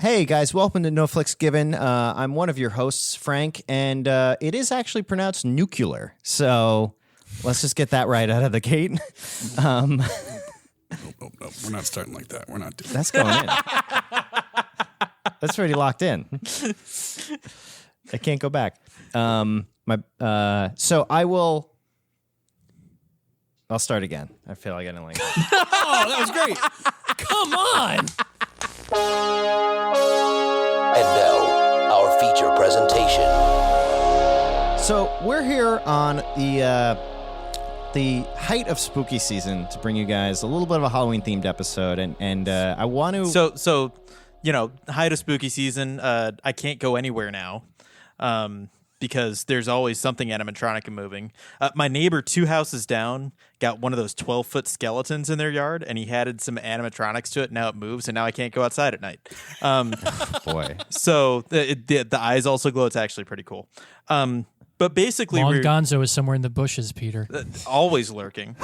Hey guys, welcome to No Flicks Given. I'm one of your hosts, Frank, and it is actually pronounced nuclear. So let's just get that right out of the gate. No, we're not starting like that. We're not doing That's going in. That's already locked in. I can't go back. So I'll start again. I feel like I didn't like it. Oh, that was great. Come on! And now, our feature presentation. So we're here on the height of spooky season to bring you guys a little bit of a Halloween-themed episode, and I want to... So height of spooky season, I can't go anywhere now because there's always something animatronic and moving. My neighbor 2 houses down got one of those 12-foot skeletons in their yard, and he added some animatronics to it. Now it moves, and now I can't go outside at night. Boy. So the eyes also glow. It's actually pretty cool. But basically, Long Gonzo is somewhere in the bushes, Peter. Always lurking.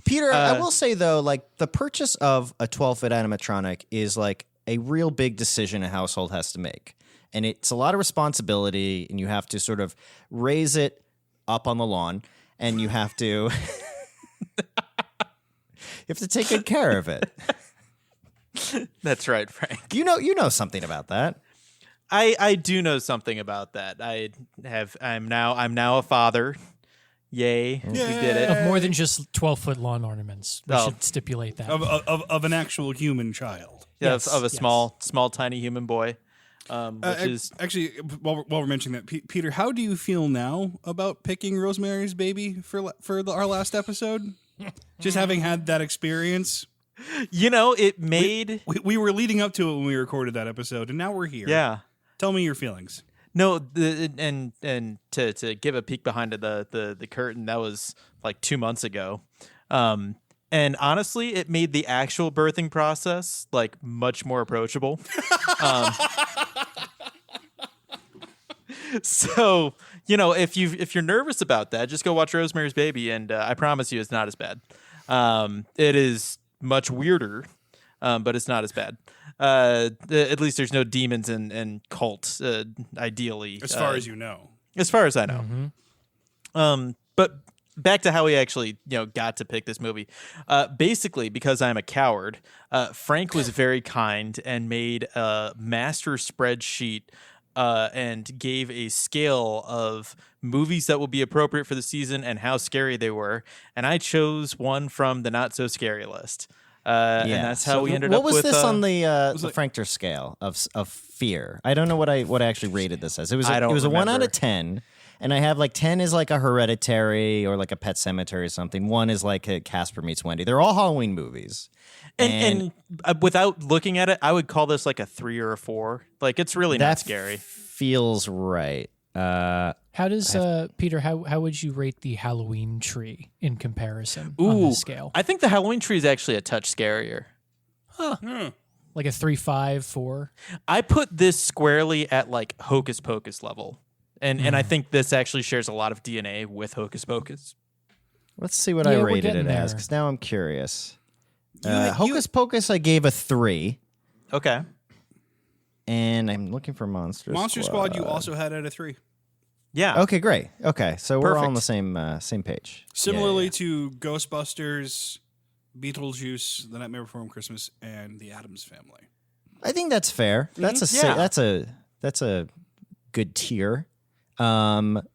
Peter, I will say, though, like, the purchase of a 12-foot animatronic is, like, a real big decision a household has to make. And it's a lot of responsibility, and you have to sort of raise it up on the lawn, and you have to take good care of it. That's right, Frank. You know something about that. I do know something about that. I'm now a father. Yay. We did it. Of more than just 12-foot lawn ornaments. We should stipulate that. Of an actual human child. Yes, of a yes. small, tiny human boy. Which is actually, while we're mentioning that, Peter, how do you feel now about picking Rosemary's Baby for our last episode? Just having had that experience. it made We were leading up to it when we recorded that episode, and now we're here. Yeah. Tell me your feelings. No, and to give a peek behind the curtain, that was like 2 months ago. And honestly, it made the actual birthing process like much more approachable. So, if you're nervous about that, just go watch Rosemary's Baby, and I promise you, it's not as bad. It is much weirder, but it's not as bad. At least there's no demons and cults. Ideally, As far as you know. as far as I know. Mm-hmm. But back to how we actually, got to pick this movie. Basically, because I'm a coward, Frank was very kind and made a master spreadsheet and gave a scale of movies that would be appropriate for the season and how scary they were. And I chose one from the not so scary list. And that's how we ended up with... What was this on the Frankter scale of fear? I don't know what I actually rated this as. It was a 1 out of 10. And I have 10 is like a Hereditary or like a Pet Sematary or something. 1 is like a Casper Meets Wendy. They're all Halloween movies. And without looking at it, I would call this like a 3 or a 4. Like, it's really not scary. Feels right. How does Peter? How would you rate the Halloween tree in comparison on the scale? I think the Halloween tree is actually a touch scarier. Like a 3, 5, 4. I put this squarely at like Hocus Pocus level. And I think this actually shares a lot of DNA with Hocus Pocus. Let's see what I we're rated getting it as, there. because now I'm curious. Hocus Pocus, I gave a 3. Okay. And I'm looking for Monster Squad, you also had at a 3. Yeah. Okay, great. Okay, so we're all on Perfect. the same page. Similarly to Ghostbusters, Beetlejuice, The Nightmare Before Christmas, and The Addams Family. I think that's fair. That's that's a good tier.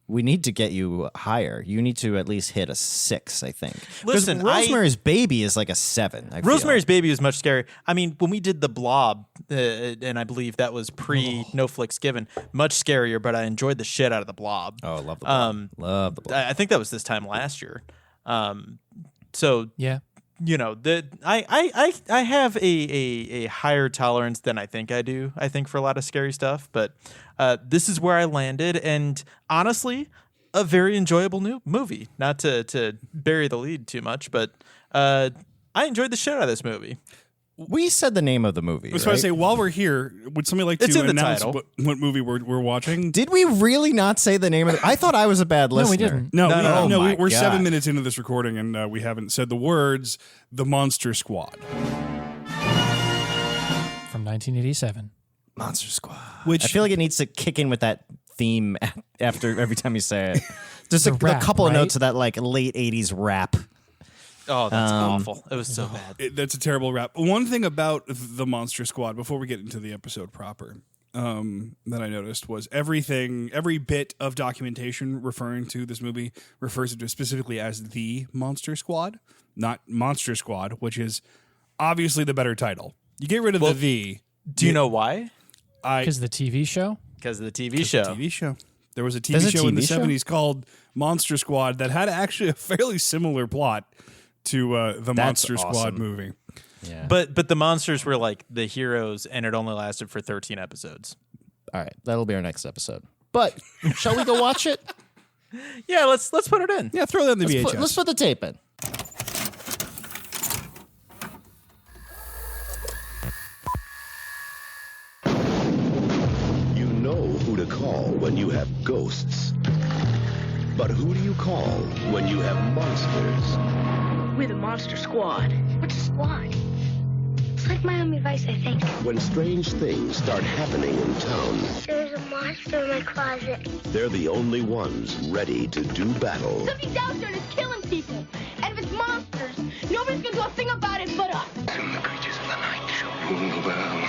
We need to get you higher. You need to at least hit a 6, I think. Listen, Rosemary's Baby is like a 7. I Rosemary's feel. Baby is much scarier. I mean, when we did The Blob, and I believe that was No Flicks Given, much scarier, but I enjoyed the shit out of The Blob. Oh, love the Blob. Love the Blob. I think that was this time last year. So Yeah. I have a higher tolerance than I think I do. I think for a lot of scary stuff, but this is where I landed, and honestly, a very enjoyable new movie. Not to bury the lead too much, but I enjoyed the shit out of this movie. We said the name of the movie. I was right? going to say, while we're here, would somebody like It's to in the announce title. what movie we're watching? Did we really not say the name of it? I thought I was a bad listener. we didn't. No, Oh my we're God. 7 minutes into this recording, and we haven't said the words, The Monster Squad. From 1987. Monster Squad. Which I feel like it needs to kick in with that theme after every time you say it. Just a rap, couple of right? notes of that like late 80s rap. Oh, that's awful. It was so bad. that's a terrible rap. One thing about the Monster Squad, before we get into the episode proper, that I noticed was every bit of documentation referring to this movie refers to it specifically as the Monster Squad, not Monster Squad, which is obviously the better title. You get rid of the. Do you know why? Because the TV show? Because of the TV show. TV show. There was a There's TV a show in the TV show? 70s called Monster Squad that had actually a fairly similar plot to the Monster Squad awesome. movie. Yeah. But the monsters were like the heroes, and it only lasted for 13 episodes. All right, that'll be our next episode. But shall we go watch it? Yeah, let's put it in. Yeah, throw that in the VHS. Let's put the tape in. You know who to call when you have ghosts. But who do you call when you have monsters? We're the Monster Squad. What's a squad? It's like Miami Vice, I think. When strange things start happening in town, There's a monster in my closet. they're the only ones ready to do battle. Something's out there and it's killing people. And if it's monsters, nobody's gonna do a thing about it but us. Soon the creatures of the night shall rule the world.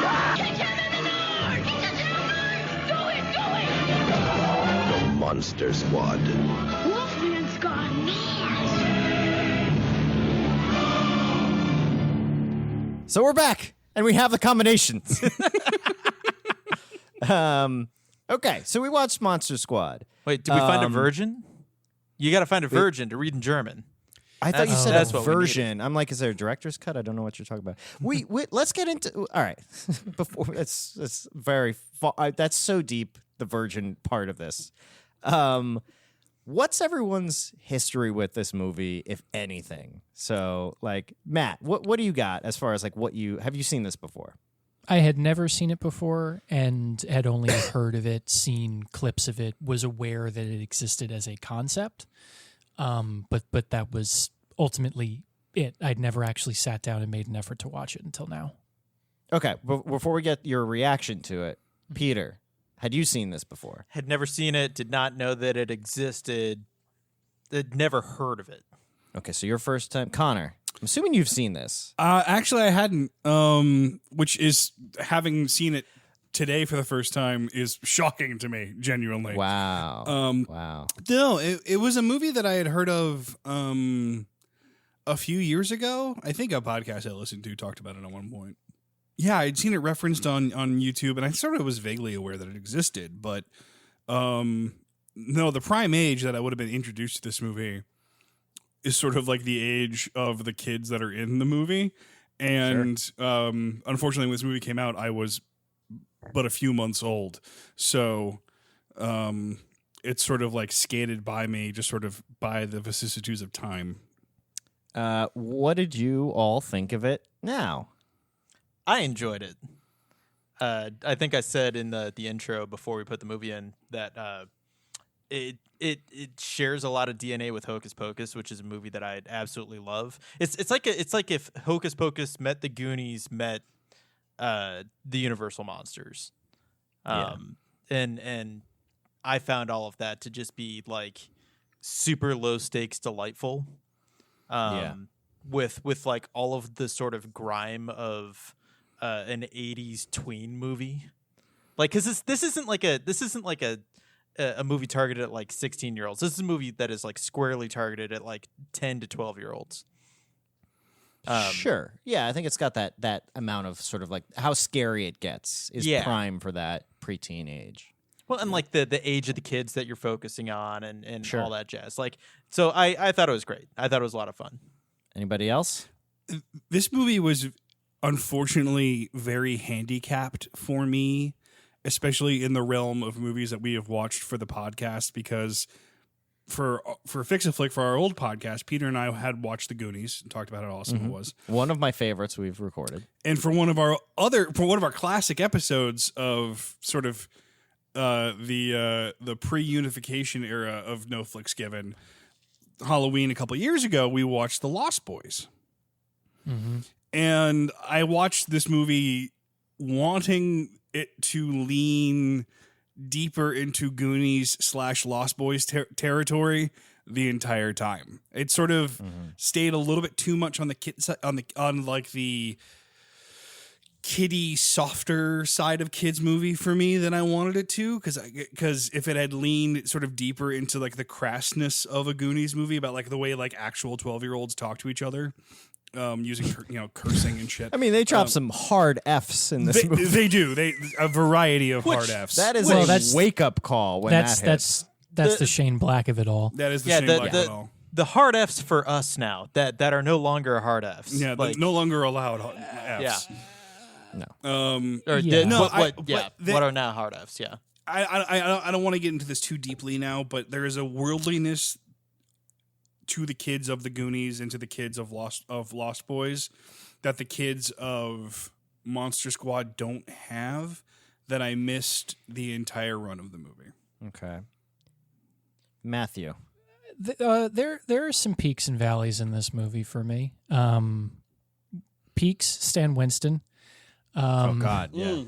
Catch him in the north! Catch him in the north! Do it! The Monster Squad. Wolfman's gone mad. So we're back, and we have the combinations. Okay, so we watched Monster Squad. Wait, did we find a virgin? You got to find a virgin to read in German. I thought you said That's a what we needed. version. I'm like, is there a director's cut? I don't know what you're talking about. We let's get into. All right, before it's very that's so deep. The virgin part of this. What's everyone's history with this movie, if anything? So, like, Matt, what do you got as far as like what you have you seen this before? I had never seen it before and had only heard of it, seen clips of it, was aware that it existed as a concept. But that was ultimately it. I'd never actually sat down and made an effort to watch it until now. Okay, before we get your reaction to it, Peter, had you seen this before? Had never seen it, did not know that it existed, had never heard of it. Okay, so your first time, Connor. I'm assuming you've seen this. Actually, I hadn't. Which is having seen it today for the first time is shocking to me. Genuinely. Wow. Wow. No, it was a movie that I had heard of a few years ago. I think a podcast I listened to talked about it at one point. Yeah, I'd seen it referenced on YouTube, and I sort of was vaguely aware that it existed. But no, the prime age that I would have been introduced to this movie is sort of like the age of the kids that are in the movie. And unfortunately, when this movie came out, I was but a few months old. So it's sort of like skated by me, just sort of by the vicissitudes of time. What did you all think of it now? I enjoyed it. I think I said in the intro before we put the movie in that it shares a lot of DNA with Hocus Pocus, which is a movie that I absolutely love. It's like if Hocus Pocus met the Goonies met the Universal monsters, and I found all of that to just be like super low stakes, delightful. With like all of the sort of grime of an 80s tween movie, like because this isn't like a movie targeted at like 16-year-olds. This is a movie that is like squarely targeted at like 10 to 12-year-olds. Sure. Yeah, I think it's got that amount of sort of like how scary it gets is prime for that preteen age. Well, and like the age of the kids that you're focusing on and Sure. all that jazz. Like, so I thought it was great. I thought it was a lot of fun. Anybody else? This movie was unfortunately very handicapped for me, especially in the realm of movies that we have watched for the podcast, because for Fix a Flick, for our old podcast, Peter and I had watched The Goonies and talked about how awesome it was. One of my favorites we've recorded. And for one of our classic episodes of sort of the pre-unification era of No Flicks Given, Halloween a couple years ago, we watched The Lost Boys. And I watched this movie wanting it to lean deeper into Goonies / Lost Boys territory the entire time. It sort of stayed a little bit too much on the kid on like the kiddie, softer side of kids movie for me than I wanted it to, because if it had leaned sort of deeper into like the crassness of a Goonies movie about like the way like actual 12-year-olds talk to each other, using cursing and shit. I mean, they drop some hard Fs in this movie. They do. A variety of hard Fs. That is that's- a wake-up call when that hits. That's the Shane Black of it all. That is the Shane Black of it all. The hard Fs for us now that are no longer hard Fs. Yeah, like, no longer allowed Fs. Yeah. No. Or Yeah. no, No, what are now hard Fs? Yeah. I don't want to get into this too deeply now, but there is a worldliness to the kids of the Goonies and to the kids of Lost Boys that the kids of Monster Squad don't have, that I missed the entire run of the movie. Okay. Matthew. There are some peaks and valleys in this movie for me. Peaks, Stan Winston. Oh God, yeah.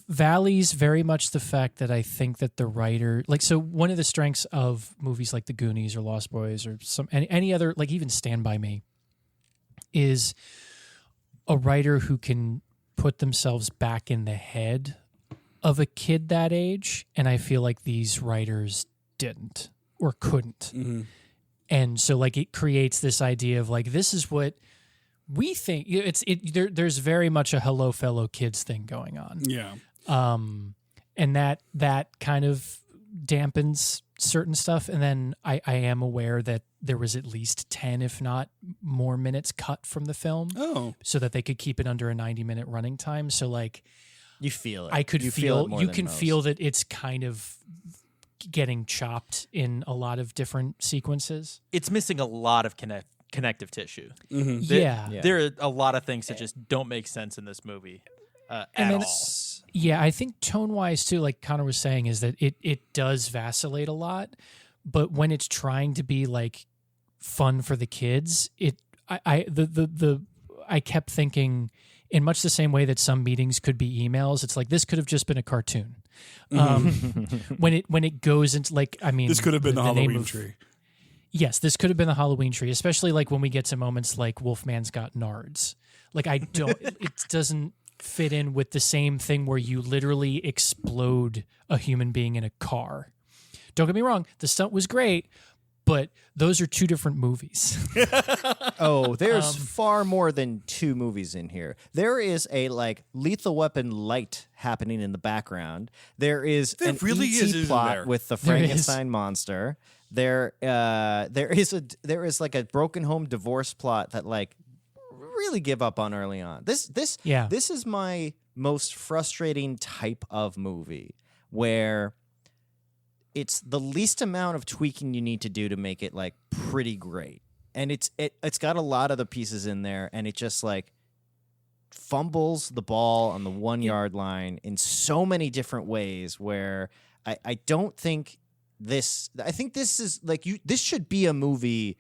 Valleys, very much the fact that I think that the writer, so one of the strengths of movies like The Goonies or Lost Boys or any other, like even Stand By Me, is a writer who can put themselves back in the head of a kid that age, and I feel like these writers didn't or couldn't. And so it creates this idea of this is what we think. There's very much a hello fellow kids thing going on. Yeah. And that kind of dampens certain stuff. And then I am aware that there was at least 10, if not more, minutes cut from the film. Oh. So that they could keep it under a 90-minute running time. So You feel it. I could you feel it more you than can most. feel that it's kind of getting chopped in a lot of different sequences. It's missing a lot of connective tissue. Yeah. There are a lot of things that just don't make sense in this movie at then all. Yeah, I think tone-wise too, like Connor was saying, is that it does vacillate a lot, but when it's trying to be fun for the kids, I kept thinking in much the same way that some meetings could be emails. It's this could have just been a cartoon. When it goes into This could have been the name Halloween of- tree. Yes, this could have been the Halloween tree, especially when we get to moments like Wolfman's got nards. It doesn't fit in with the same thing where you literally explode a human being in a car. Don't get me wrong, the stunt was great, but those are two different movies. Oh, there's far more than two movies in here. There is a Lethal Weapon light happening in the background. There is There an really ET is, isn't plot there? with the There is. Frankenstein monster. There is a broken home divorce plot that really give up on early on. This is my most frustrating type of movie where it's the least amount of tweaking you need to do to make it pretty great. And it's got a lot of the pieces in there, and it just fumbles the ball on the 1 yard line in so many different ways where I don't think I think this is this should be a movie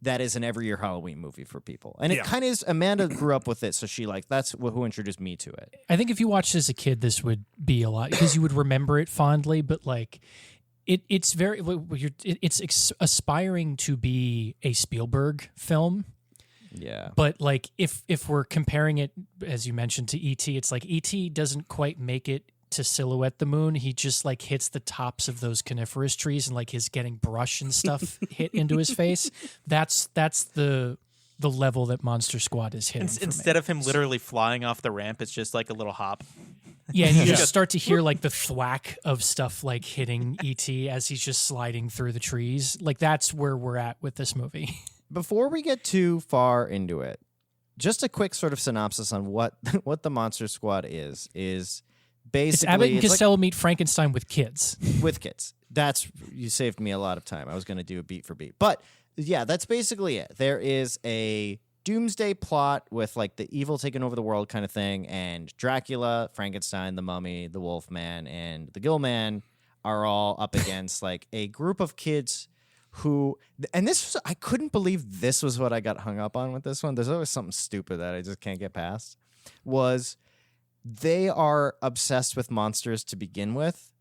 that is an every year Halloween movie for people. And it kind of is. Amanda grew up with it, so that's who introduced me to it. I think if you watched as a kid, this would be a lot because you would remember it fondly, but it's very, it's aspiring to be a Spielberg film. Yeah. But if we're comparing it, as you mentioned, to E.T., it's E.T. doesn't quite make it to silhouette the moon. He just hits the tops of those coniferous trees and his getting brush and stuff hit into his face. That's the level that Monster Squad is hitting. Instead of him literally flying off the ramp, it's just a little hop. Yeah, and you just start to hear the thwack of stuff hitting E.T. as he's just sliding through the trees. That's where we're at with this movie. Before we get too far into it, just a quick sort of synopsis on what the Monster Squad is basically It's Abbott and Costello meet Frankenstein with kids. With kids. You saved me a lot of time. I was going to do a beat for beat. But yeah, that's basically it. There is a doomsday plot with the evil taking over the world kind of thing, and Dracula, Frankenstein, the Mummy, the Wolfman, and the Gill Man are all up against a group of kids who, and this was, I couldn't believe this was what I got hung up on with this one. There's always something stupid that I just can't get past. Was they are obsessed with monsters to begin with.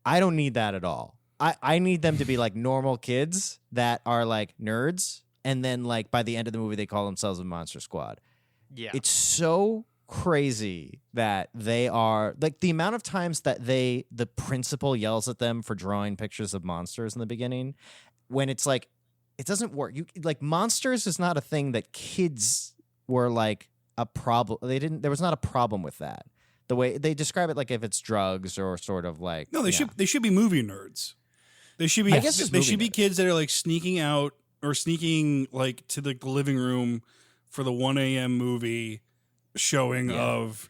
I don't need that at all. I need them to be like normal kids that are like nerds, and then like by the end of the movie they call themselves a Monster Squad. Yeah. It's so crazy that they are like the amount of times that the principal yells at them for drawing pictures of monsters in the beginning, when it's like it doesn't work. You like monsters is not a thing that kids were like a problem. There was not a problem with that. The way they describe it, like if it's drugs or sort of like No, they should be movie nerds. They should be. I guess they should be kids that are like sneaking out or sneaking like to the living room for the 1 a.m. movie showing of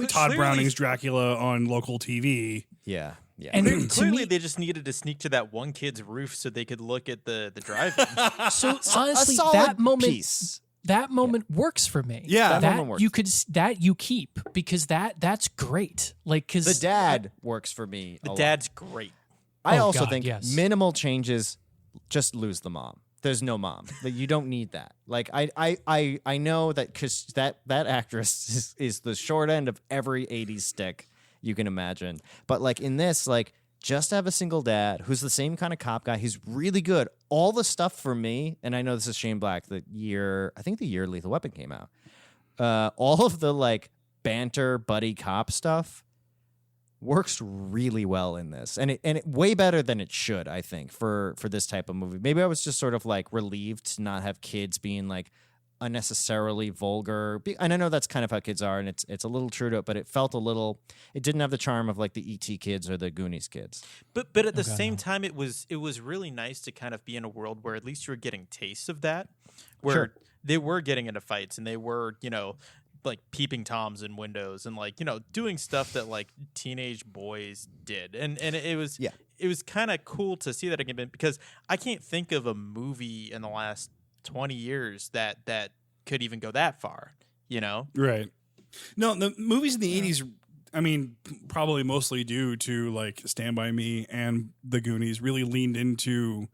Todd Browning's Dracula on local TV. Yeah. And Clearly, they just needed to sneak to that one kid's roof so they could look at the drive-in. So honestly, solid that moment piece. that moment works for me. Yeah. That moment works. That you keep because that's great. Like because The dad works for me. The a lot. dad's great. I Oh, also God, think yes. minimal changes, just lose the mom. There's no mom. That you don't need that. Like I know that because that actress is the short end of every 80s stick you can imagine. But like in this, like just have a single dad who's the same kind of cop guy. He's really good. All the stuff for me, and I know this is Shane Black, I think the year Lethal Weapon came out. All of the like banter buddy cop stuff works really well in this, and it way better than it should, I think, for this type of movie. Maybe I was just sort of like relieved to not have kids being like unnecessarily vulgar, and I know that's kind of how kids are, and it's a little true to it, but it felt a little. It didn't have the charm of like the E.T. kids or the Goonies kids. But at the same time, it was really nice to kind of be in a world where at least you were getting tastes of that, where Sure. they were getting into fights and they were like peeping toms in windows and like doing stuff that like teenage boys did, and it was it was kind of cool to see that again, because I can't think of a movie in the last 20 years that could even go that far, Right. No, the movies in the 80s, I mean, probably mostly due to like Stand By Me and The Goonies, really leaned into,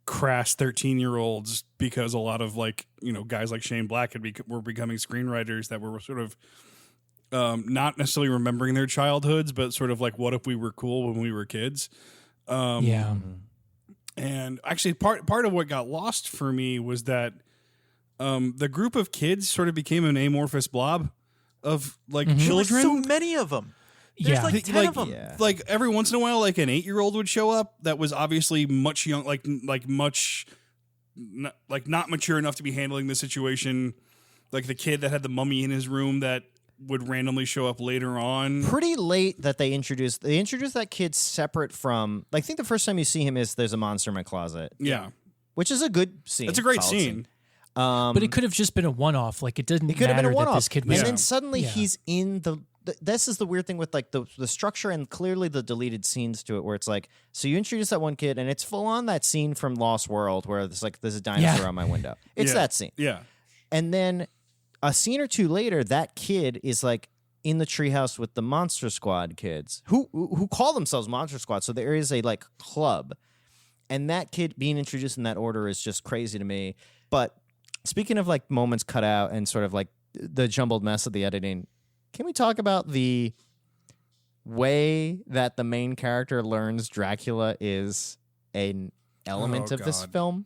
crass 13-year-olds, because a lot of like, guys like Shane Black were becoming screenwriters that were sort of not necessarily remembering their childhoods, but sort of like, what if we were cool when we were kids? yeah. And actually, part of what got lost for me was that the group of kids sort of became an amorphous blob of like children. so many of them. There's Yeah. like 10 of them. Yeah. Like every once in a while, like an 8-year-old would show up that was obviously much young, not mature enough to be handling the situation. Like the kid that had the mummy in his room that would randomly show up later on. Pretty late that they introduced that kid separate from. Like, I think the first time you see him is there's a monster in my closet. Yeah, Which is a good scene. it's a great solid scene. But it could have just been a one-off. Like it didn't. It could have been a matter one-off. that this kid was. And then suddenly Yeah. he's in the. This is the weird thing with like the structure and clearly the deleted scenes to it, where it's like, so you introduce that one kid and it's full on that scene from Lost World where there's like there's a dinosaur Yeah. on my window. It's Yeah. that scene. Yeah, And then a scene or two later, that kid is like in the treehouse with the Monster Squad kids who call themselves Monster Squad. So there is a like club, and that kid being introduced in that order is just crazy to me. But speaking of like moments cut out and sort of like the jumbled mess of the editing, can we talk about the way that the main character learns Dracula is an element Oh, of this God. film?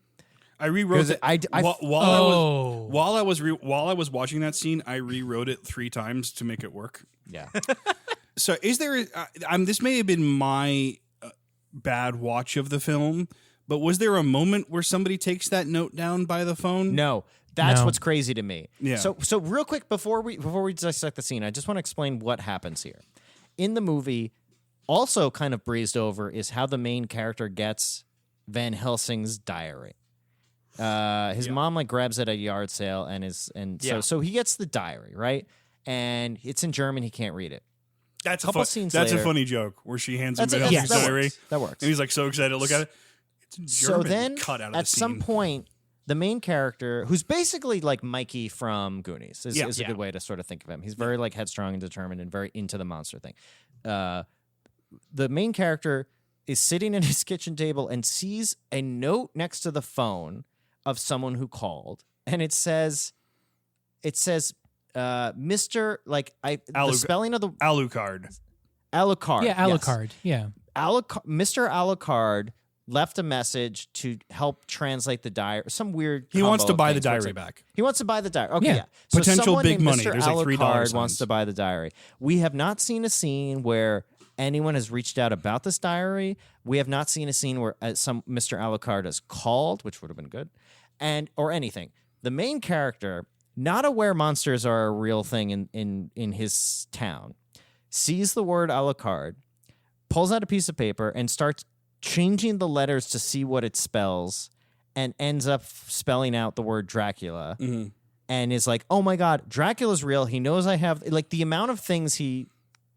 I rewrote it. I While I was watching that scene, I rewrote it 3 times to make it work. yeah. So, is there? This may have been my bad watch of the film, but was there a moment where somebody takes that note down by the phone? No, that's No. what's crazy to me. Yeah. So real quick before we dissect the scene, I just want to explain what happens here. In the movie, also kind of breezed over is how the main character gets Van Helsing's diary. His mom like grabs it at a yard sale so he gets the diary, right? And it's in German, he can't read it. That's Couple scenes That's later- a funny joke where she hands him That's Van it. Helsing's Yes, that diary, works. That works. and he's like so excited to look at it. It's in German. So then, cut out of at the some scene. point, the main character, who's basically like Mikey from Goonies, is a Yeah. good way to sort of think of him. He's very like headstrong and determined and very into the monster thing. The main character is sitting at his kitchen table and sees a note next to the phone of someone who called, and it says, Mr. the spelling of the Alucard. Alucard. Yeah, Alucard. Yes. Mr. Alucard left a message to help translate the diary. Some weird. He wants to buy the diary diary back. He wants to buy the diary. Okay, Yeah. yeah. So Potential someone big named money. Mr. There's like $3 Alucard wants signs. to buy the diary. We have not seen a scene where anyone has reached out about this diary. We have not seen a scene where some Mr. Alucard has called, which would have been good, or anything. The main character, not aware monsters are a real thing in his town, sees the word Alucard, pulls out a piece of paper and starts changing the letters to see what it spells, and ends up spelling out the word Dracula, and is like, "Oh my God, Dracula's real." He knows I have the amount of things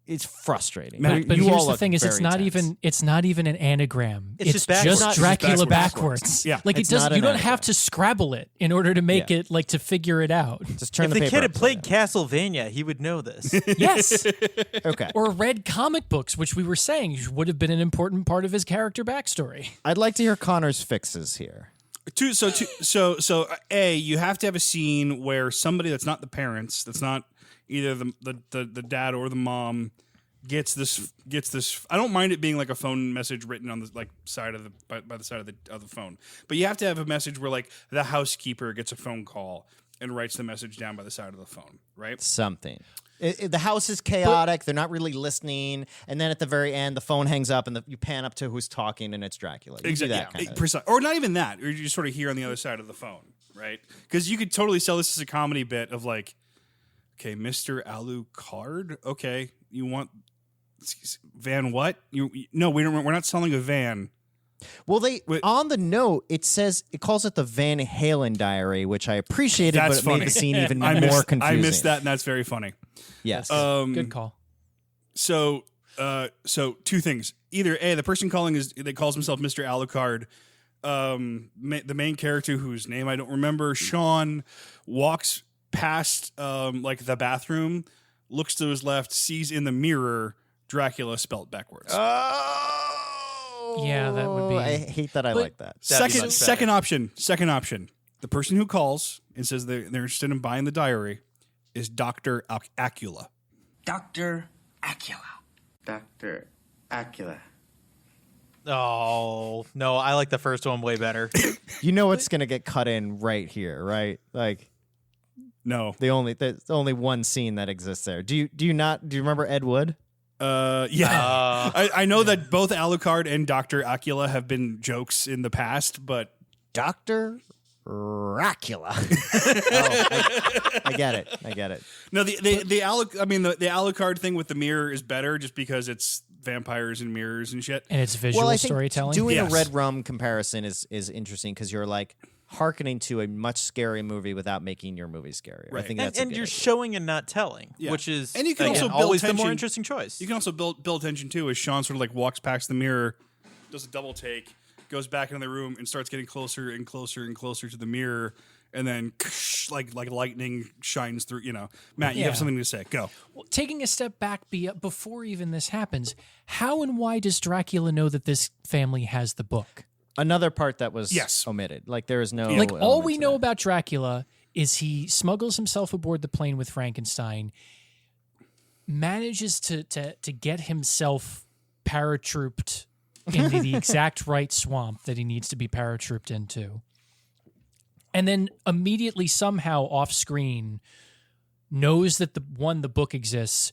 it's frustrating. But You here's all the look thing: is very tense. it's not even an anagram. It's just just backwards. Dracula backwards. backwards. Yeah. Like It's it doesn't. not You an don't anagram. have to Scrabble it in order to make it to figure it out. Just turn If the the paper kid had upside played down. Castlevania, he would know this. Yes. Okay. Or read comic books, which we were saying would have been an important part of his character backstory. I'd like to hear Connor's fixes here. So you have to have a scene where somebody that's not the parents, that's not either the dad or the mom, gets this. I don't mind it being like a phone message written on the side of by the side of the phone, but you have to have a message where the housekeeper gets a phone call and writes the message down by the side of the phone, right? Something. The house is chaotic. They're not really listening. And then at the very end, the phone hangs up and you pan up to who's talking and it's Dracula. You do that kind of. Precise. Or not even that. Or you just sort of hear on the other side of the phone, right? Because you could totally sell this as a comedy bit of okay, Mr. Alucard? Okay, you want van what? No, we don't. We're not selling a van. Well, on the note, it calls it the Van Halen diary, which I appreciated, That's but it funny. made the scene even I more missed, confusing. I missed that, and that's very funny. Yes. Good call. So two things. Either A, the person calling calls himself Mr. Alucard. The main character, whose name I don't remember, Sean, walks past the bathroom, looks to his left, sees in the mirror Dracula spelt backwards. Yeah, that would be. I hate that I like that. That'd be much Second option. The person who calls and says they're interested in buying the diary is Dr. Acula. Dr. Acula. Dr. Acula. Oh, no, I like the first one way better. You know what's going to get cut in right here, right? No. There's only one scene that exists there. Do you remember Ed Wood? Yeah. I know that both Alucard and Dr. Acula have been jokes in the past, but Dr. Dracula. I get it. no, the Alucard thing with the mirror is better just because it's vampires and mirrors and shit. And it's visual I think storytelling. doing Yes. a Red Rum comparison is interesting because you're hearkening to a much scary movie without making your movie scarier. I Right. think that's and a good you're idea. showing and not telling, Yeah. which is And you can also build always the more tension. interesting choice. You can also build tension too as Sean sort of walks past the mirror, does a double take, goes back into the room and starts getting closer and closer and closer to the mirror, and then like lightning shines through. Matt, you have Yeah. something to say. Go. Well, taking a step back before even this happens, how and why does Dracula know that this family has the book? Another part that was Yes. omitted. There is no All element we to know that. about Dracula is he smuggles himself aboard the plane with Frankenstein, manages to get himself paratrooped into the exact right swamp that he needs to be paratrooped into, and then immediately somehow off screen knows that the book exists,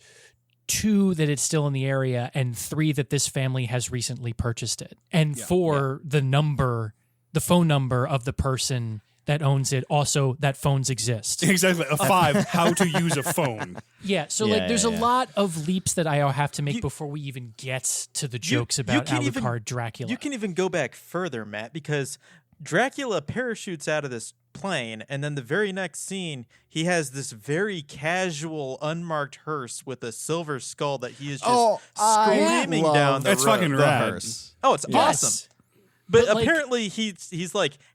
2, that it's still in the area, and 3, that this family has recently purchased it, and 4, the phone number of the person that owns it, also that phones exist. Exactly. A 5. How to use a phone. Yeah, so there's a lot of leaps that I have to make before we even get to the jokes about Alucard Dracula. You can even go back further, Matt, because Dracula parachutes out of this plane, and then the very next scene, he has this very casual, unmarked hearse with a silver skull that he is just screaming down the That's road. fucking The rad. hearse. Oh, it's Yes. awesome. But But, apparently he's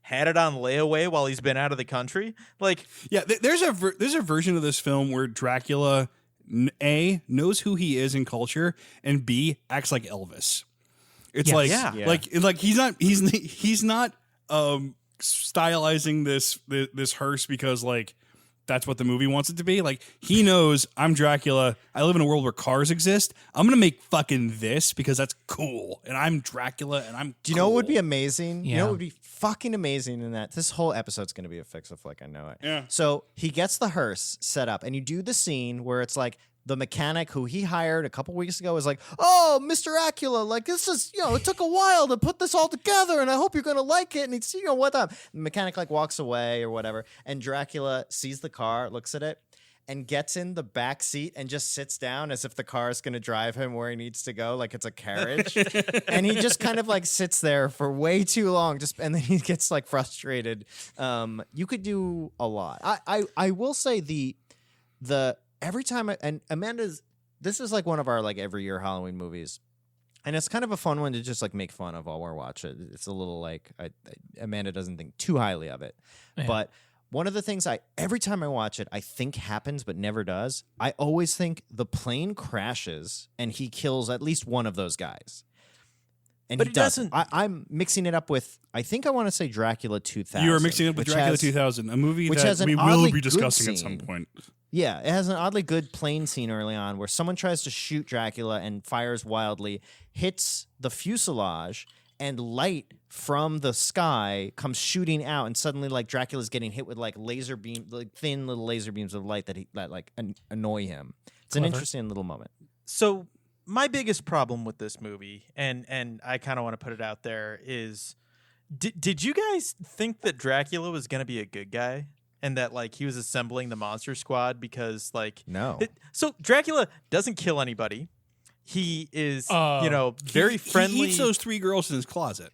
had it on layaway while he's been out of the country. Yeah, there's a version of this film where Dracula A, knows who he is in culture, and B, acts like Elvis. It's Yes. like, Yeah. like he's not stylizing this hearse because like that's what the movie wants it to be. Like he knows I'm Dracula. I live in a world where cars exist. I'm gonna make fucking this because that's cool, and I'm Dracula, and I'm. Do you know what would be amazing? You know Yeah. what would be fucking amazing in that? This whole episode's going to be a fix-a-flick. I know it. Yeah. So he gets the hearse set up, and you do the scene where it's like the mechanic who he hired a couple weeks ago is like, "Oh, Mr. Acula, like this is, it took a while to put this all together, and I hope you're going to like it." And it's, what the mechanic like walks away or whatever, and Dracula sees the car, looks at it, and gets in the back seat and just sits down as if the car is going to drive him where he needs to go, like it's a carriage. And he just kind of like sits there for way too long, and then he gets like frustrated. You could do a lot. I will say the every time and Amanda's, this is like one of our like every year Halloween movies. And it's kind of a fun one to just like make fun of while we're watching it. It's a little like Amanda doesn't think too highly of it. Yeah. But one of the things every time I watch it, I think happens but never does. I always think the plane crashes and he kills at least one of those guys. And But he it doesn't. doesn't- I'm mixing it up with, I think I want to say Dracula 2000. You are mixing it up with which Dracula has- 2000, a movie which that has an we will oddly be good discussing at some scene. point. Yeah, it has an oddly good plane scene early on where someone tries to shoot Dracula and fires wildly, hits the fuselage, and light from the sky comes shooting out, and suddenly like Dracula's getting hit with like laser beam, like thin little laser beams of light that like annoy him. It's an Clever. interesting little moment. So my biggest problem with this movie, and I kind of want to put it out there, is did you guys think that Dracula was going to be a good guy? And that like he was assembling the monster squad because like No. So Dracula doesn't kill anybody. He is very friendly. He eats those 3 girls in his closet.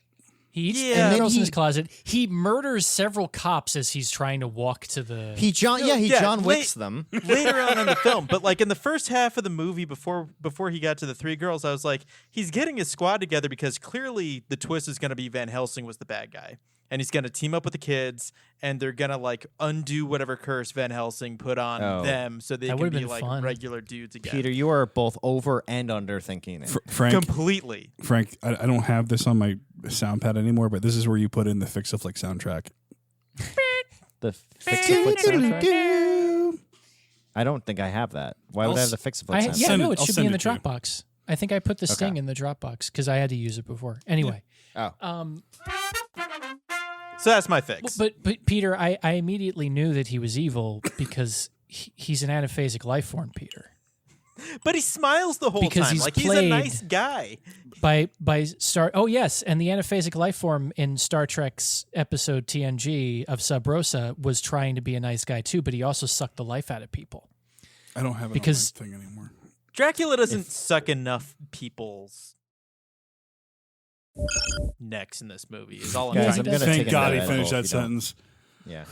He eats Yeah. the girls in his closet. He murders several cops as he's trying to walk to the. He John Wicks them. later on in the film. But like in the first half of the movie, before he got to the 3 girls, I was like, he's getting his squad together because clearly the twist is going to be Van Helsing was the bad guy. And he's going to team up with the kids, and they're going to like undo whatever curse Van Helsing put on them, so they That can would've be been like fun. regular dudes again. Peter, you are both over and under thinking it. Frank, Completely. I don't have this on my sound pad anymore, but this is where you put in the Fix-a-Flick soundtrack. The Fix-a-Flick soundtrack? I don't think I have that. Why would I have the Fix-a-Flick soundtrack? Yeah, Send no, it- it I'll should send be in it the to you. Dropbox. I think I put the sting in the Dropbox because I had to use it before. Anyway, Oh. So that's my fix. but Peter, I immediately knew that he was evil because he's an anaphasic life form, Peter. But he smiles the whole Because time. he's Like he's a played- nice guy. By Star. Oh yes, and the anaphasic life form in Star Trek's episode TNG of Sub Rosa was trying to be a nice guy too, but he also sucked the life out of people. I don't have it Because- on my thing anymore. Dracula doesn't suck enough people's necks in this movie. Is all I'm Guys, trying I'm to gonna say. take Thank a God he note finished if that you don't. sentence. Yeah.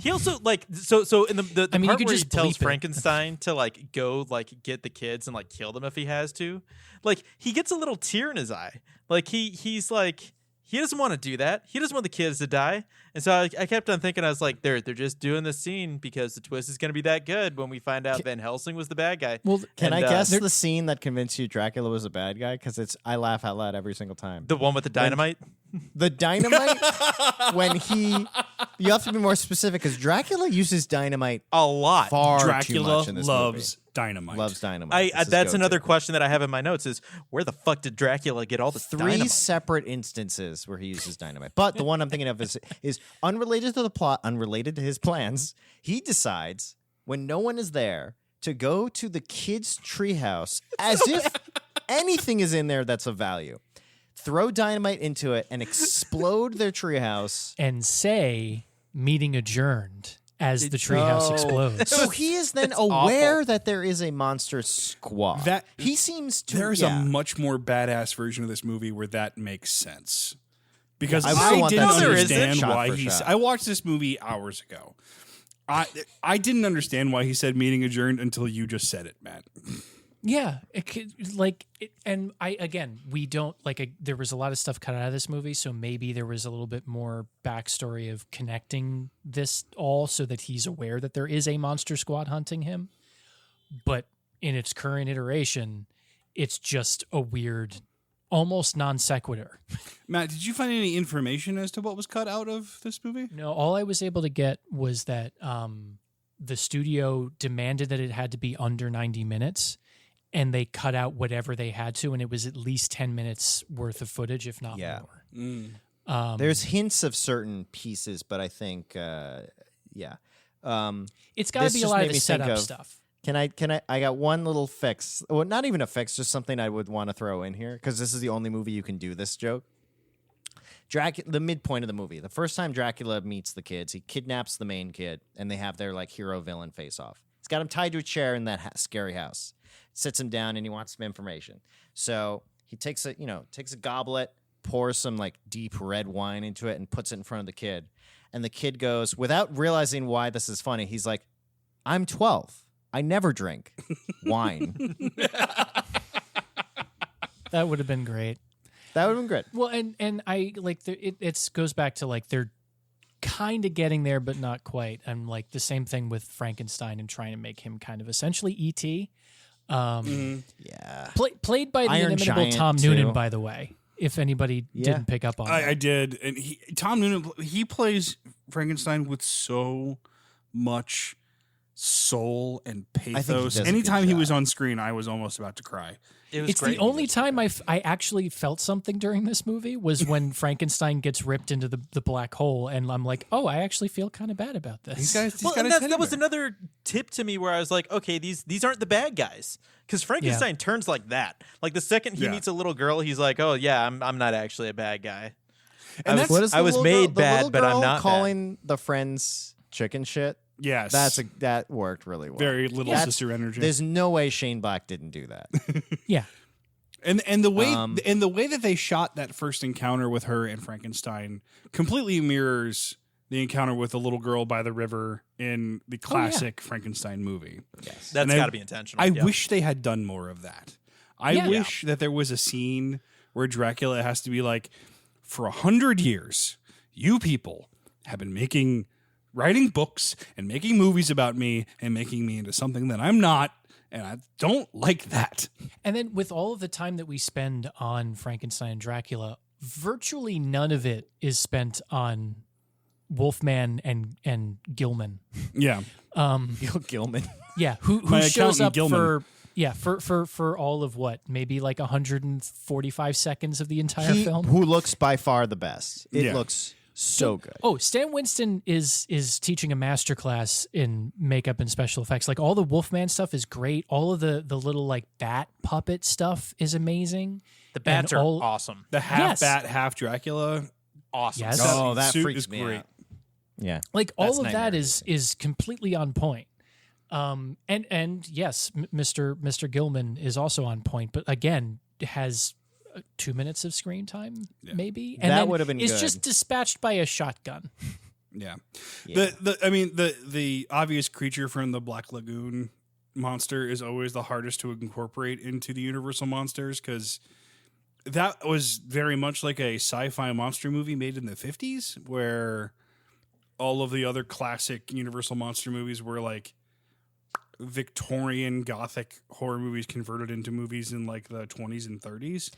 He also like so in the I mean, you part could where he just tells bleep it. Frankenstein to like go like get the kids and like kill them if he has to. Like he gets a little tear in his eye. Like he's like he doesn't want to do that. He doesn't want the kids to die. And so I kept on thinking, I was like, they're just doing this scene because the twist is going to be that good when we find out Van Helsing was the bad guy. Well, Can And, I guess there- the scene that convinced you Dracula was a bad guy? Because I laugh out loud every single time. The one with the dynamite? The dynamite, when you have to be more specific, because Dracula uses dynamite A lot. far too Dracula much in this loves movie. dynamite. Loves dynamite. I It's his that's go-to. another question that I have in my notes is where the fuck did Dracula get all this 3 dynamite? separate instances where he uses dynamite. But the one I'm thinking of is unrelated to the plot, unrelated to his plans. He decides, when no one is there, to go to the kids' treehouse as if anything is in there that's of value. Throw dynamite into it and explode their treehouse. and say meeting adjourned as the treehouse explodes. So he is then aware that there is a monster squad. That- he seems to. There's yeah. a much more badass version of this movie where that makes sense. Because I still I want didn't that scene understand shot why for he's. shot. I watched this movie hours ago. I didn't understand why he said meeting adjourned until you just said it, Matt. Yeah, it could, and we don't there was a lot of stuff cut out of this movie, so maybe there was a little bit more backstory of connecting this all so that he's aware that there is a monster squad hunting him. But in its current iteration, it's just a weird almost non sequitur. Matt, did you find any information as to what was cut out of this movie? No, all I was able to get was that the studio demanded that it had to be under 90 minutes, and they cut out whatever they had to, and it was at least 10 minutes worth of footage, if not more. There's hints of certain pieces, but I think, It's got to be a lot of the setup stuff. I got one little fix. Well, not even a fix, just something I would want to throw in here, because this is the only movie you can do this joke. The midpoint of the movie, the first time Dracula meets the kids, he kidnaps the main kid, and they have their like hero-villain face-off. He's got him tied to a chair in that scary house. Sits him down, and he wants some information. So he takes a goblet, pours some like deep red wine into it, and puts it in front of the kid. And the kid goes, without realizing why this is funny, he's like, "I'm 12. I never drink wine." That would have been great. That would have been great. Well, and I like it goes back to like they're kind of getting there, but not quite. And like the same thing with Frankenstein and trying to make him kind of essentially E.T. Yeah. Played by the Iron inimitable Giant, Tom too. Noonan, by the way. If anybody didn't pick up on that. I did. And Tom Noonan, he plays Frankenstein with so much soul and pathos. does a Anytime good he was job. on screen, I was almost about to cry. It's the only time I actually felt something during this movie was when Frankenstein gets ripped into the black hole, and I'm like, oh, I actually feel kind of bad about this. That was another tip to me where I was like, okay, these aren't the bad guys, because Frankenstein turns like that. Like the second he meets a little girl, he's like, oh yeah, I'm not actually a bad guy. And I was made bad, but I'm not calling the friends chicken shit. Yes. That worked really well. Very little sister energy. There's no way Shane Black didn't do that. Yeah. And the way that they shot that first encounter with her and Frankenstein completely mirrors the encounter with the little girl by the river in the classic Frankenstein movie. Yes. That's got to be intentional. I wish they had done more of that. I wish that there was a scene where Dracula has to be like, for 100 years, you people have been writing books and making movies about me and making me into something that I'm not, and I don't like that. And then with all of the time that we spend on Frankenstein and Dracula, virtually none of it is spent on Wolfman and Gilman. Yeah. Gilman. Yeah, who My shows accountant, up Gilman. for all of what? Maybe like 145 seconds of the entire film? Who looks by far the best. It Yeah. looks so good. Oh, Stan Winston is teaching a masterclass in makeup and special effects. Like all the Wolfman stuff is great. All of the little like bat puppet stuff is amazing. The bats And are all- awesome. The half bat, half Dracula. Awesome. Yes. Oh, that suit freaks is me great. out. Yeah. Like all That's of that nightmare is completely on point. And yes, Mr. Gilman is also on point, but again has 2 minutes of screen time, maybe. And That then would have been is good. just dispatched by a shotgun. Yeah. Yeah. The obvious creature from the Black Lagoon monster is always the hardest to incorporate into the Universal monsters, because that was very much like a sci-fi monster movie made in the 50s, where all of the other classic Universal monster movies were like Victorian Gothic horror movies converted into movies in like the 20s and 30s.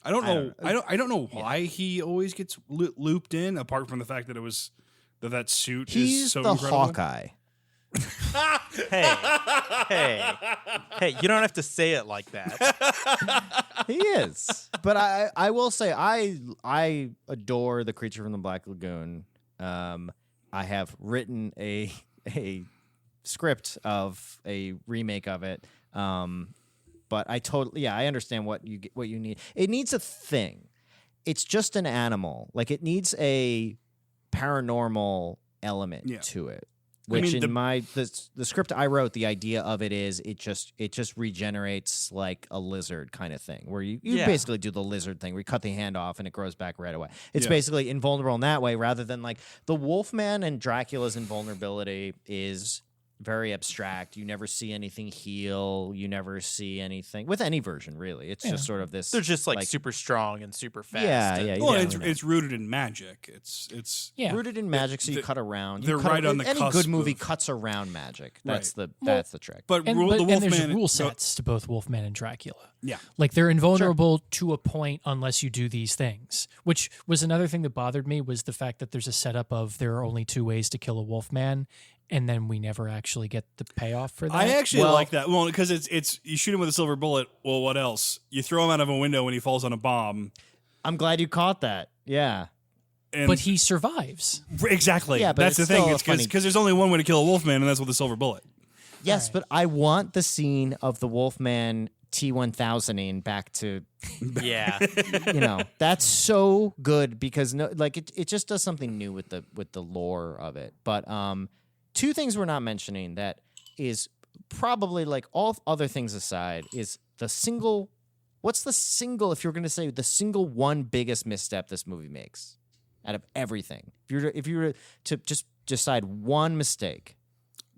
I don't know why he always gets looped in, apart from the fact that it was that suit He's is so the incredible. Hawkeye. Hey, you don't have to say it like that. He is. But I will say I adore the creature from the Black Lagoon. I have written a script of a remake of it. But I understand what you need. It needs a thing. It's just an animal. Like it needs a paranormal element to it. Which the script I wrote, the idea of it is it just regenerates like a lizard kind of thing, where you basically do the lizard thing where you cut the hand off and it grows back right away. It's basically invulnerable in that way, rather than like the Wolfman and Dracula's invulnerability is very abstract. You never see anything heal. You never see anything with any version, really. It's just sort of this. They're just like super strong and super fast. Yeah. Well, it's rooted in magic. It's rooted in magic, so you cut around. They're right on the any cusp good movie of- cuts around magic. That's Right. that's the trick. But And, the and Wolfman, there's rule sets to both Wolfman and Dracula. Yeah. Like they're invulnerable to a point unless you do these things, which was another thing that bothered me was the fact that there's a setup of there are only 2 ways to kill a Wolfman, and then we never actually get the payoff for that. I actually like that. Well, because it's you shoot him with a silver bullet. Well, what else? You throw him out of a window when he falls on a bomb. I'm glad you caught that. Yeah. And But he survives. exactly. Yeah, but that's the it's thing. still It's funny. because there's only one way to kill a Wolfman, and that's with a silver bullet. Yes, but I want the scene of the Wolfman T-1000ing back to, Yeah. that's so good because it just does something new with the lore of it. But 2 things we're not mentioning that is probably like all other things aside is the single. What's the single? If you're going to say the single one biggest misstep this movie makes out of everything, if you were to just decide one mistake.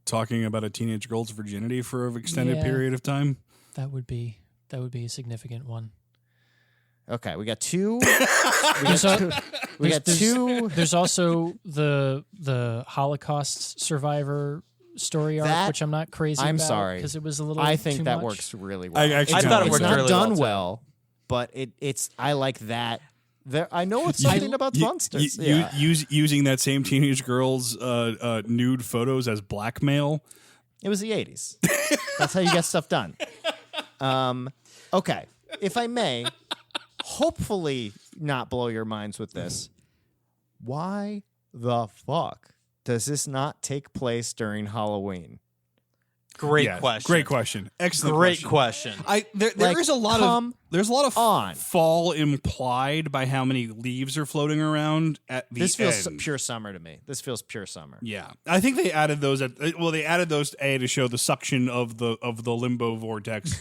Talking about a teenage girl's virginity for an extended period of time. That would be a significant one. Okay, we got 2. We got 2. There's also the Holocaust survivor story arc, That- which I'm not crazy I'm about sorry. because it was a little. I think too that much. works really well. I actually I thought it It's worked not really done well, too. well, but it's I like that. I know it's something about monsters. Using that same teenage girl's nude photos as blackmail. It was the 80s. That's how you get stuff done. Okay, if I may, hopefully not blow your minds with this. Why the fuck does this not take place during Halloween? Great question. Great question. Excellent. Great question. There Like, is a lot come of on. fall implied by how many leaves are floating around at the This feels end. pure summer to me. This feels pure summer. Yeah, I think they added those. They added those to show the suction of the limbo vortex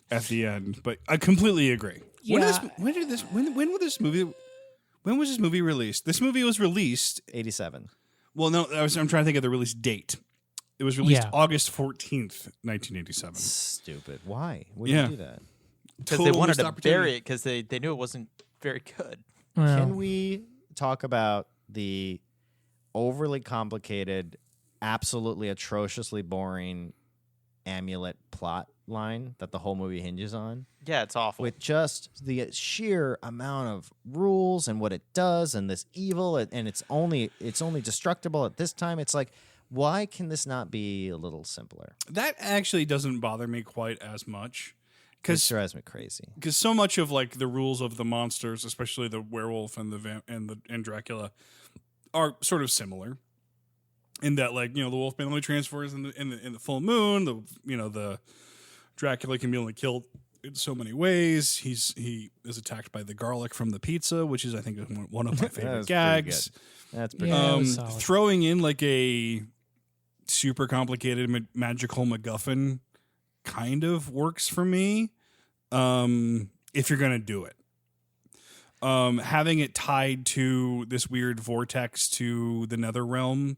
at the end. But I completely agree. When was this movie released? This movie was released. 87. Well, no, I'm trying to think of the release date. It was released Yeah. August 14th, 1987. Stupid. Why? Would Yeah. you do that? Because Total they wanted missed to opportunity. bury it because they knew it wasn't very good. Well, Can we talk about the overly complicated, absolutely atrociously boring amulet plot line that the whole movie hinges on? Yeah, it's awful. With just the sheer amount of rules and what it does and this evil and it's only destructible at this time. It's like, why can this not be a little simpler? That actually doesn't bother me quite as much. It drives me crazy. Because so much of like the rules of the monsters, especially the werewolf and and Dracula, are sort of similar. In that, like, the Wolfman only transfers in the full moon. The Dracula can be only killed in so many ways. He is attacked by the garlic from the pizza, which is I think one of my favorite gags. That's pretty Yeah, good. it was solid. Throwing in like a super complicated magical MacGuffin kind of works for me. If you're gonna do it, having it tied to this weird vortex to the nether realm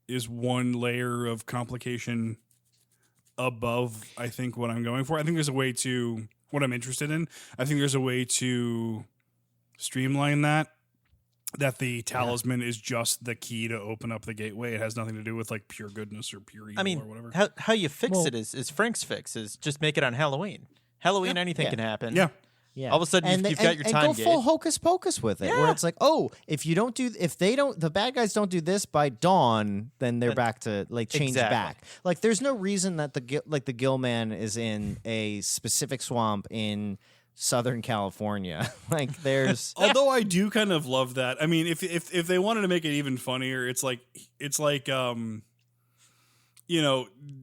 is one layer of complication above, I think, what I'm going for. I think there's a way to what I'm interested in. I think there's a way to streamline that the talisman is just the key to open up the gateway. It has nothing to do with like pure goodness or pure evil or whatever. how you fix it is Frank's fix is just make it on Halloween. Halloween, anything can happen. Yeah. Yeah. All of a sudden, you've got your time and go full gauge. hocus pocus with it, where Yeah. it's like, if the bad guys don't do this by dawn, then they're back to like change Exactly. back. Like, there's no reason that the Gill Man is in a specific swamp in Southern California. Like, there's Although I do kind of love that. I mean, if they wanted to make it even funnier, it's like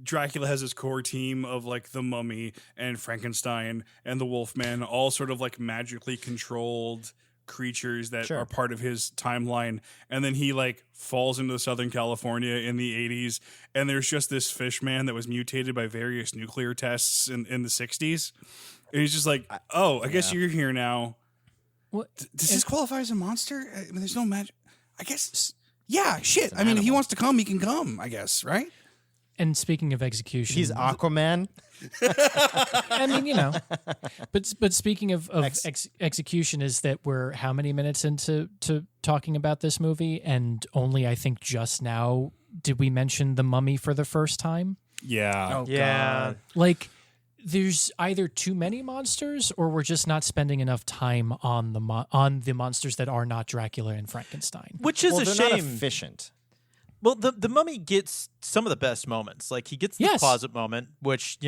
Dracula has his core team of like the Mummy and Frankenstein and the Wolfman, all sort of like magically controlled creatures that Sure. are part of his timeline. And then he like falls into Southern California in the 80s, and there's just this fish man that was mutated by various nuclear tests in the 60s. And he's just like, I guess you're here now. What? Does this qualify as a monster? I mean, there's no magic. I guess Yeah, shit. I mean, if he wants to come, he can come, I guess, right? And speaking of execution, He's Aquaman. I mean, but speaking of execution, is that we're how many minutes into talking about this movie, and only I think just now did we mention the Mummy for the first time? Yeah. Oh, Yeah. God. Like, there's either too many monsters, or we're just not spending enough time on the monsters that are not Dracula and Frankenstein. Which is Well, a they're shame. not efficient. Well, the Mummy gets some of the best moments. Like, he gets the Yes. closet moment, which,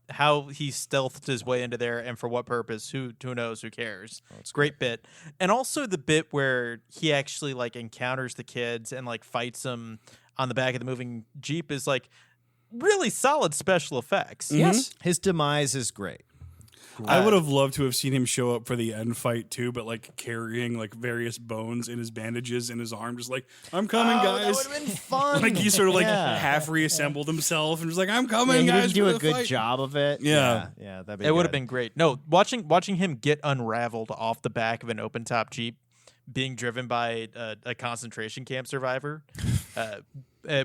how he stealthed his way into there and for what purpose, who knows, who cares. It's a great bit. And also the bit where he actually, like, encounters the kids and, like, fights them on the back of the moving Jeep is, like, really solid special effects. Yes. His demise is great. I would have loved to have seen him show up for the end fight too, but like carrying like various bones in his bandages in his arm, just like, I'm coming, guys. That would have been fun. Like he sort of like Yeah. half reassembled himself and was like, I'm Yeah, coming, he guys. didn't do for a the good fight. job of it. Yeah. That'd be It would have good. been great. No, watching him get unraveled off the back of an open top Jeep being driven by a concentration camp survivor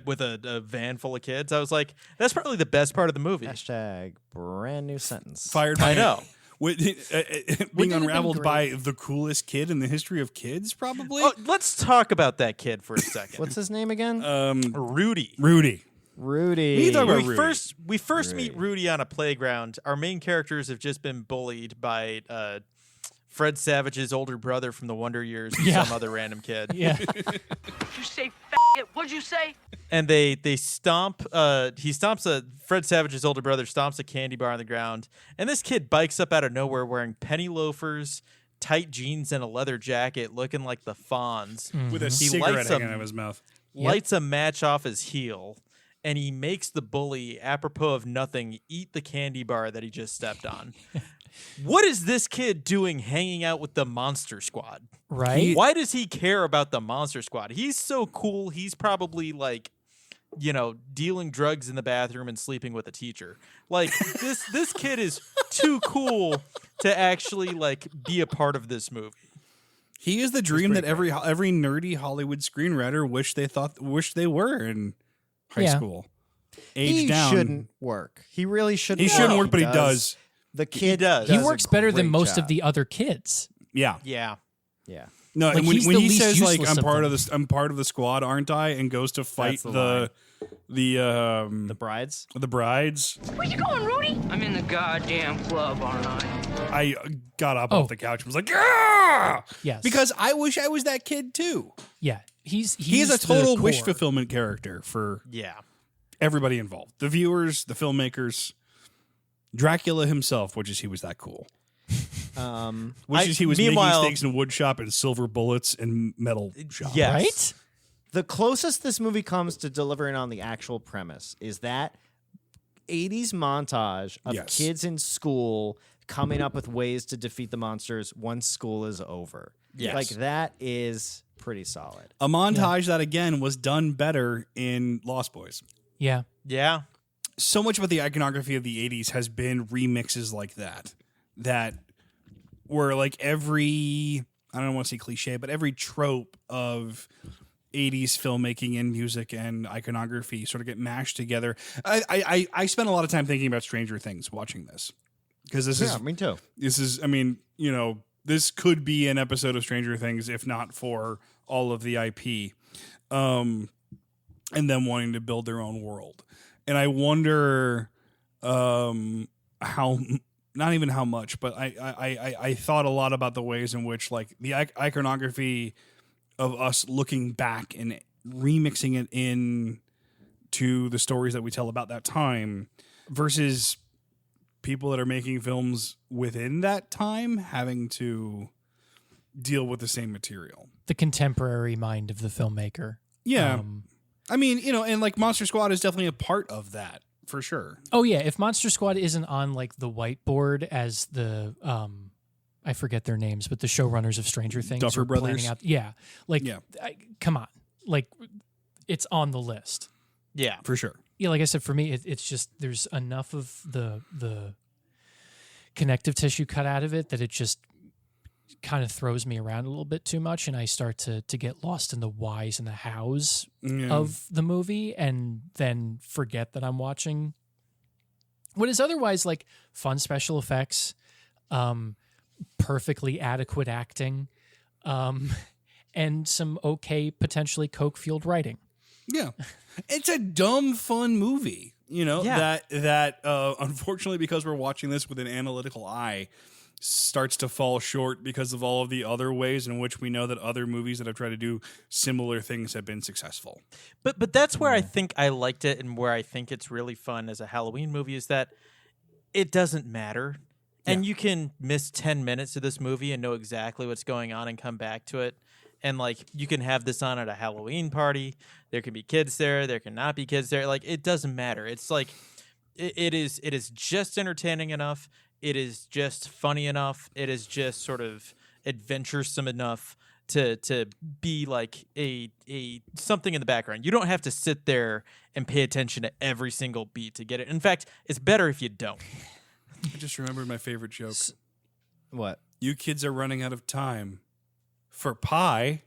with a van full of kids, I was like, that's probably the best part of the movie. Hashtag brand new sentence. Fired by I know. being have been unraveled great? by the coolest kid in the history of kids, probably. Oh, let's talk about that kid for a second. What's his name again? Rudy? Rudy. Rudy. What are you talking about? We Rudy. first meet Rudy on a playground. Our main characters have just been bullied by Fred Savage's older brother from the Wonder Years and Yeah. some other random kid. Yeah. You say what'd you say? And they stomp Fred Savage's older brother stomps a candy bar on the ground, and this kid bikes up out of nowhere wearing penny loafers, tight jeans, and a leather jacket, looking like the Fonz. With a He cigarette lights hanging a- out of his mouth. Lights a match off his heel, and he makes the bully, apropos of nothing, eat the candy bar that he just stepped on. What is this kid doing hanging out with the Monster Squad? Right? Why does he care about the Monster Squad? He's so cool. He's probably like, dealing drugs in the bathroom and sleeping with a teacher. Like this kid is too cool to actually like be a part of this movie. He is the dream that every nerdy Hollywood screenwriter wished they were in high Yeah. school. Age He down. shouldn't work. He really shouldn't. He shouldn't work, work, but he does. The kid does. He does a works better than great most of job. the other kids. Yeah. Yeah. Yeah. No, Like, and when he's when the he least says like useless I'm of part them. of this, I'm part of the squad, aren't I? And goes to fight That's the the brides. brides. Where you going, Rudy? I'm in the goddamn club, aren't I? I got up Oh. off the couch and was like, yeah, Yes. because I wish I was that kid too. yeah, he's He is a the total wish core. fulfillment character for Yeah. everybody involved, the viewers, the filmmakers, Dracula himself, which is he was that cool. Which is he was meanwhile- making steaks in wood shop and silver bullets and metal shop. Yes. Right? The closest this movie comes to delivering on the actual premise is that 80s montage of Yes. kids in school coming up with ways to defeat the monsters once school is over. Yes. Like that is pretty solid. A montage that again was done better in Lost Boys. Yeah. Yeah. So much about the iconography of the 80s has been remixes like that were like every, I don't want to say cliche, but every trope of 80s filmmaking and music and iconography sort of get mashed together. I spent a lot of time thinking about Stranger Things watching this because Me too. I mean, this could be an episode of Stranger Things if not for all of the IP, and them wanting to build their own world. And I wonder how, not even how much, but I thought a lot about the ways in which like the iconography of us looking back and remixing it in to the stories that we tell about that time versus people that are making films within that time having to deal with the same material. The contemporary mind of the filmmaker. Yeah. I mean, and like Monster Squad is definitely a part of that for sure. Oh yeah, if Monster Squad isn't on like the whiteboard as the I forget their names, but the showrunners of Stranger Things Duffer are planning Brothers? out. Yeah, like Yeah. come on, like it's on the list. Yeah. For sure. Yeah, like I said, for me, it's just there's enough of the connective tissue cut out of it that it just kind of throws me around a little bit too much, and I start to get lost in the whys and the hows of the movie, and then forget that I'm watching what is otherwise like fun special effects, perfectly adequate acting, and some okay, potentially coke-fueled writing. Yeah. It's a dumb, fun movie, that unfortunately, because we're watching this with an analytical eye, starts to fall short because of all of the other ways in which we know that other movies that have tried to do similar things have been successful. But that's where I think I liked it, and where I think it's really fun as a Halloween movie is that it doesn't matter. And you can miss 10 minutes of this movie and know exactly what's going on and come back to it. And, like, you can have this on at a Halloween party. There can be kids there. There can not be kids there. Like, it doesn't matter. It's like it is just entertaining enough. It is just funny enough. It is just sort of adventuresome enough to be like a something in the background. You don't have to sit there and pay attention to every single beat to get it. In fact, it's better if you don't. I just remembered my favorite joke. What? You kids are running out of time for pie.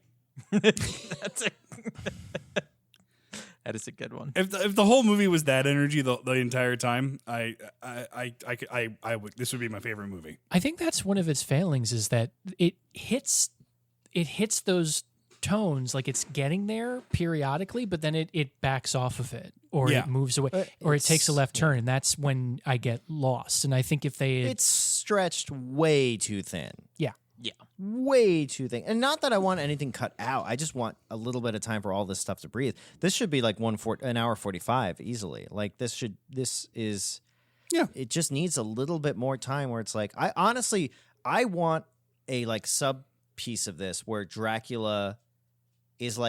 That is a good one. If the whole movie was that energy the entire time, I would. This would be my favorite movie. I think that's one of its failings is that it hits those tones, like it's getting there periodically, but then it backs off of it, or it moves away, or it takes a left turn, and that's when I get lost. And I think if they it's stretched way too thin. Yeah. Way too thin. And not that I want anything cut out. I just want a little bit of time for all this stuff to breathe. This should be like an hour 45 easily. Like this is it just needs a little bit more time where it's like I want a like sub piece of this where Dracula is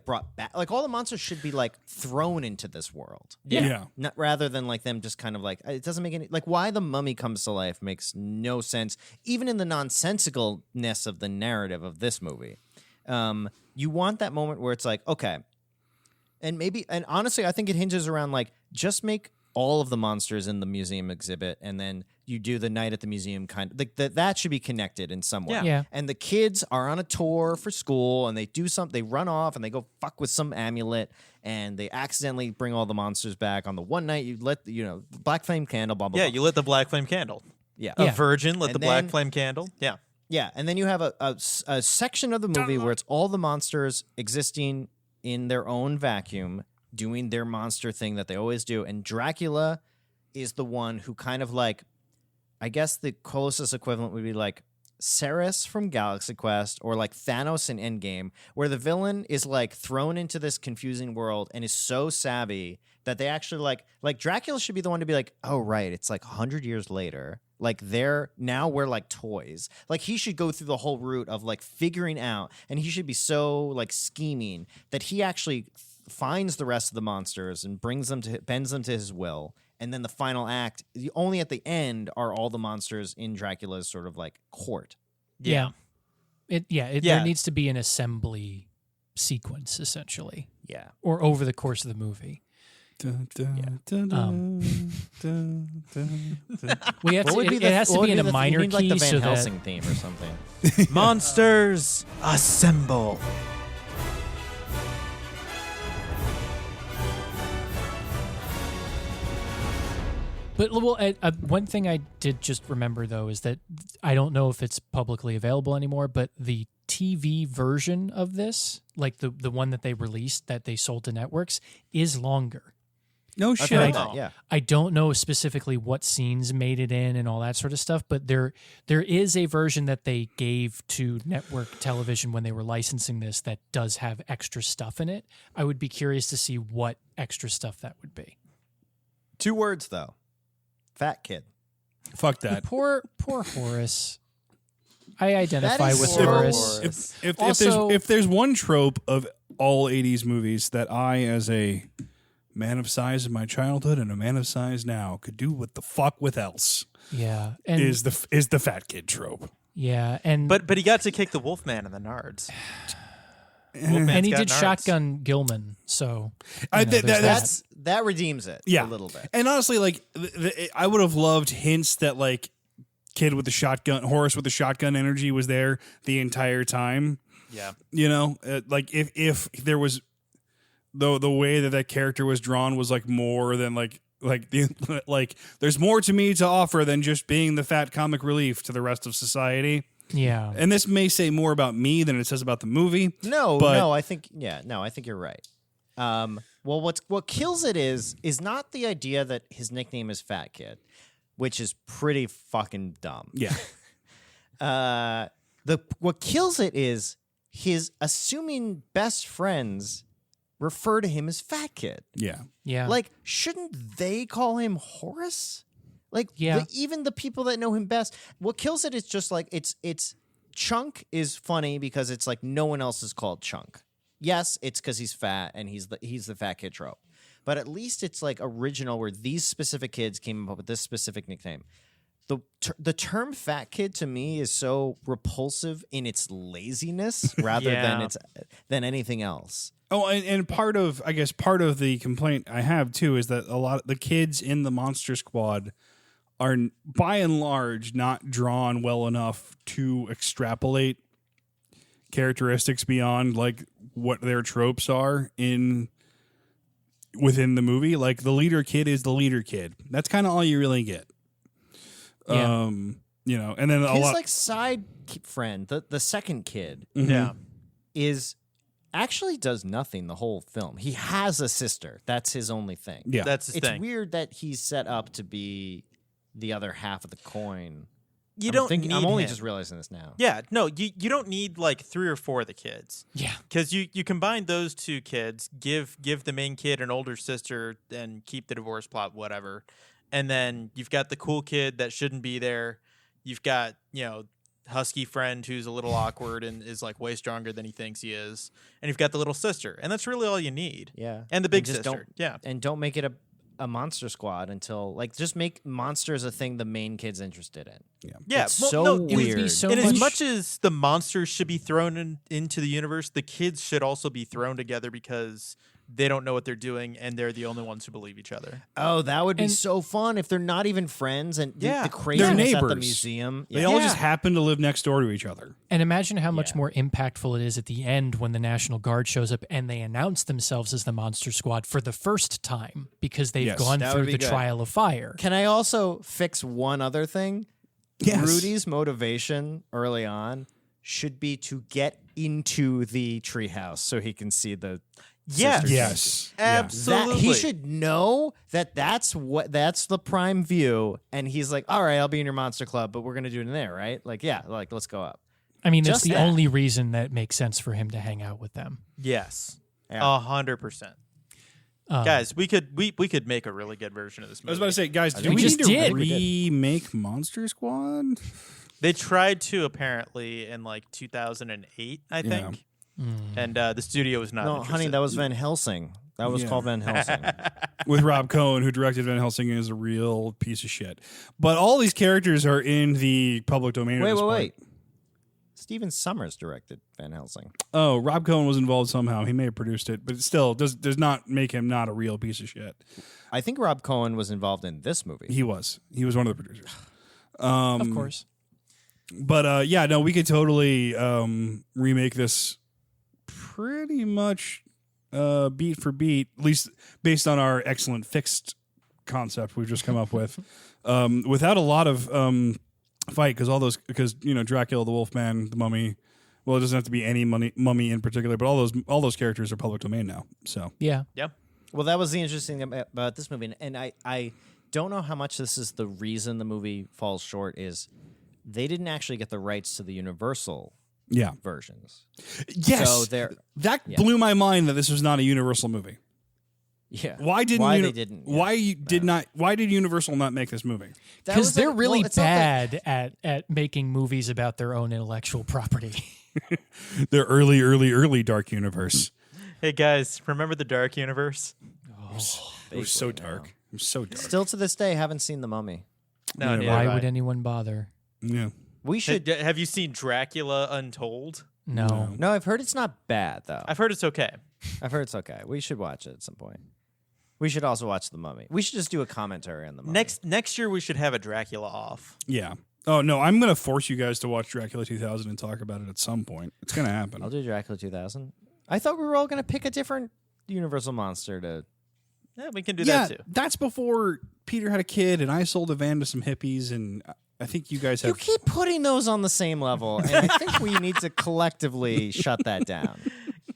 brought back. Like all the monsters should be like thrown into this world. Yeah. Not rather than like them just kind of like, it doesn't make any, like why the mummy comes to life makes no sense, even in the nonsensicalness of the narrative of this movie. You want that moment where it's like, okay. And honestly, I think it hinges around like, just make all of the monsters in the museum exhibit, and then you do the night at the museum kind of like that should be connected in some way. Yeah. And the kids are on a tour for school, and they do something. They run off and they go fuck with some amulet, and they accidentally bring all the monsters back on the one night you lit black flame candle. Blah blah. Yeah, blah. you lit the black flame candle. Yeah, A virgin lit And the black then- flame candle. Yeah. Yeah, and then you have a section of the movie where it's all the monsters existing in their own vacuum, doing their monster thing that they always do, and Dracula is the one who kind of like, I guess the closest equivalent would be like Ceres from Galaxy Quest, or like Thanos in Endgame, where the villain is like thrown into this confusing world and is so savvy that they actually like Dracula should be the one to be like, oh right, it's like 100 years later. Like we're like toys. Like he should go through the whole route of like figuring out, and he should be so like scheming that he actually finds the rest of the monsters and bends them to his will. And then the final act, only at the end are all the monsters in Dracula's sort of like court. Yeah. There needs to be an assembly sequence essentially. Yeah. Or over the course of the movie. We have to, it has to be in a minor key, like the Van so Helsing theme or something. Monsters assemble. But one thing I did just remember though is that I don't know if it's publicly available anymore, but the TV version of this, like the one that they released that they sold to networks, is longer. No shit. Yeah. I don't know specifically what scenes made it in and all that sort of stuff, but there is a version that they gave to network television when they were licensing this that does have extra stuff in it. I would be curious to see what extra stuff that would be. 2 words though. Fat kid. Fuck that. Poor Horace. I identify That is with so Horace. If there's one trope of all 80s movies that I, as a man of size in my childhood and a man of size now, could do what the fuck with else, Yeah, and is the fat kid trope. yeah, and But he got to kick the Wolfman in the nards. and he got did nards. Shotgun Gilman, so That redeems it Yeah. a little bit. And honestly, like I would have loved hints that like kid with the shotgun, Horace with the shotgun energy was there the entire time. Yeah. Like if there was the way that character was drawn was like more than like there's more to me to offer than just being the fat comic relief to the rest of society. Yeah. And this may say more about me than it says about the movie. I think you're right. Well, what kills it is not the idea that his nickname is Fat Kid, which is pretty fucking dumb. Yeah. What kills it is his assuming best friends refer to him as Fat Kid. Yeah. Yeah. Like, shouldn't they call him Horace? Like, Yeah. Even the people that know him best. What kills it is just like it's Chunk is funny because it's like no one else is called Chunk. Yes, it's because he's fat and he's the fat kid trope. But at least it's like original where these specific kids came up with this specific nickname. The term fat kid to me is so repulsive in its laziness rather than anything else. Oh, and part of the complaint I have too is that a lot of the kids in the Monster Squad are by and large not drawn well enough to extrapolate characteristics beyond like what their tropes are within the movie. Like the leader kid is the leader kid. That's kind of all you really get. Yeah. And then his like side friend, the second kid, is actually does nothing the whole film. He has a sister. That's his only thing. Yeah, that's his thing. It's weird that he's set up to be the other half of the coin. I'm only just realizing this now. Yeah, no, you don't need like 3 or 4 of the kids. Yeah, because you combine those 2 kids, give the main kid an older sister, and keep the divorce plot whatever, and then you've got the cool kid that shouldn't be there. You've got husky friend who's a little awkward and is like way stronger than he thinks he is, and you've got the little sister, and that's really all you need. Yeah, and the big just sister. Don't make it a monster squad until like just make monsters a thing the main kid's interested in. Yeah. It's weird. It would be so and much... as much as the monsters should be thrown into the universe, the kids should also be thrown together because they don't know what they're doing and they're the only ones who believe each other. Oh, that would be so fun if they're not even friends and the craziness they're at the neighbors. museum. They all just happen to live next door to each other. And imagine how much more impactful it is at the end when the National Guard shows up and they announce themselves as the Monster Squad for the first time because they've gone That through would be the good. trial of fire. Can I also fix one other thing? Yes. Rudy's motivation early on should be to get into the treehouse so he can see the sisters. Yes. Absolutely. He should know that's the prime view, and he's like, all right, I'll be in your monster club, but we're gonna do it in there, right? Like, let's go up. I mean, that's Just the that. only reason that makes sense for him to hang out with them. Yes. Yeah. 100%. Guys, we could make a really good version of this movie. I was about to say, guys, do we we just need to did. remake Monster Squad? They tried to apparently in like 2008, I think. And the studio was not No, interested. honey, that was Van Helsing. That was called Van Helsing. With Rob Cohen, who directed Van Helsing, is a real piece of shit. But all these characters are in the public domain. Wait. Stephen Sommers directed Van Helsing. Oh, Rob Cohen was involved somehow. He may have produced it, but it still does not make him not a real piece of shit. I think Rob Cohen was involved in this movie. He was one of the producers. Of course. But we could totally remake this pretty much beat for beat, at least based on our excellent fixed concept we've just come up with, without a lot of fight, because Dracula, the Wolfman, the Mummy. Well, it doesn't have to be any mummy in particular, but all those characters are public domain now. So Yeah. Yep. Well, that was the interesting thing about this movie, and I don't know how much this is the reason the movie falls short is they didn't actually get the rights to the Universal versions. Yes, So that blew my mind that this was not a Universal movie. Yeah. Why did Universal not make this movie? Because they're really bad at making movies about their own intellectual property. Their early Dark Universe. Hey guys, remember the Dark Universe? It was so dark. It was so dark. Still to this day, haven't seen the Mummy. No, neither Why have would I. anyone bother? Yeah. We should. Have you seen Dracula Untold? No. No, I've heard it's not bad though. I've heard it's okay. I've heard it's okay. We should watch it at some point. We should also watch The Mummy. We should just do a commentary on The Mummy. Next year we should have a Dracula off. Yeah. Oh, no, I'm going to force you guys to watch Dracula 2000 and talk about it at some point. It's going to happen. I'll do Dracula 2000. I thought we were all going to pick a different Universal monster to... Yeah, we can do that too. That's before Peter had a kid and I sold a van to some hippies, and I think you guys have... You keep putting those on the same level, and I think we need to collectively shut that down.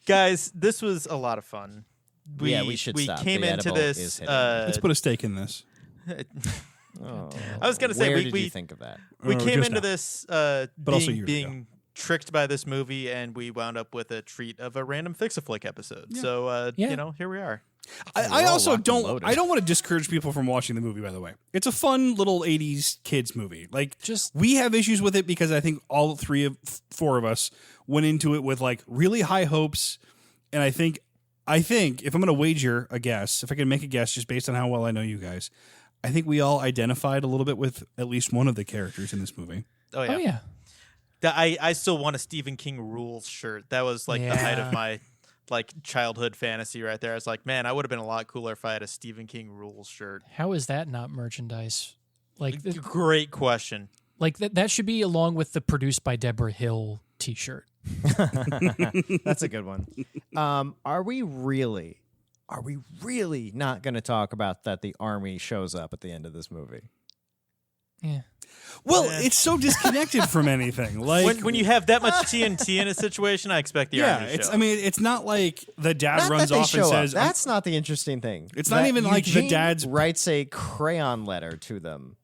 Guys, this was a lot of fun. We should stop. We came The into edible this. is hitting. Let's put a stake in this. Oh, I was gonna say where we did you think of that? we came just into now. this But also years being tricked by this movie, and we wound up with a treat of a random Fix-A-Flick episode. So here we are. I also locked and don't. loaded. I don't want to discourage people from watching the movie. By the way, it's a fun little ‑80s kids movie. Like, we have issues with it because I think all four of us went into it with like really high hopes, and I think if I'm going to wager a guess, if I can make a guess just based on how well I know you guys, I think we all identified a little bit with at least one of the characters in this movie. Oh yeah. Oh yeah. I still want a Stephen King Rules shirt. That was like the height of my childhood fantasy right there. I was like, man, I would have been a lot cooler if I had a Stephen King Rules shirt. How is that not merchandise? Like, Great question. like that should be along with the produced by Deborah Hill T-shirt. That's a good one. Are we really not going to talk about that the army shows up at the end of this movie? Yeah. Well, it's so disconnected from anything. Like When you have that much TNT in a situation, I expect the army to show up. I mean, it's not like the dad Not runs that they off and show up. says, That's not the interesting thing. It's not That even like the Eugene dad's- writes a crayon letter to them.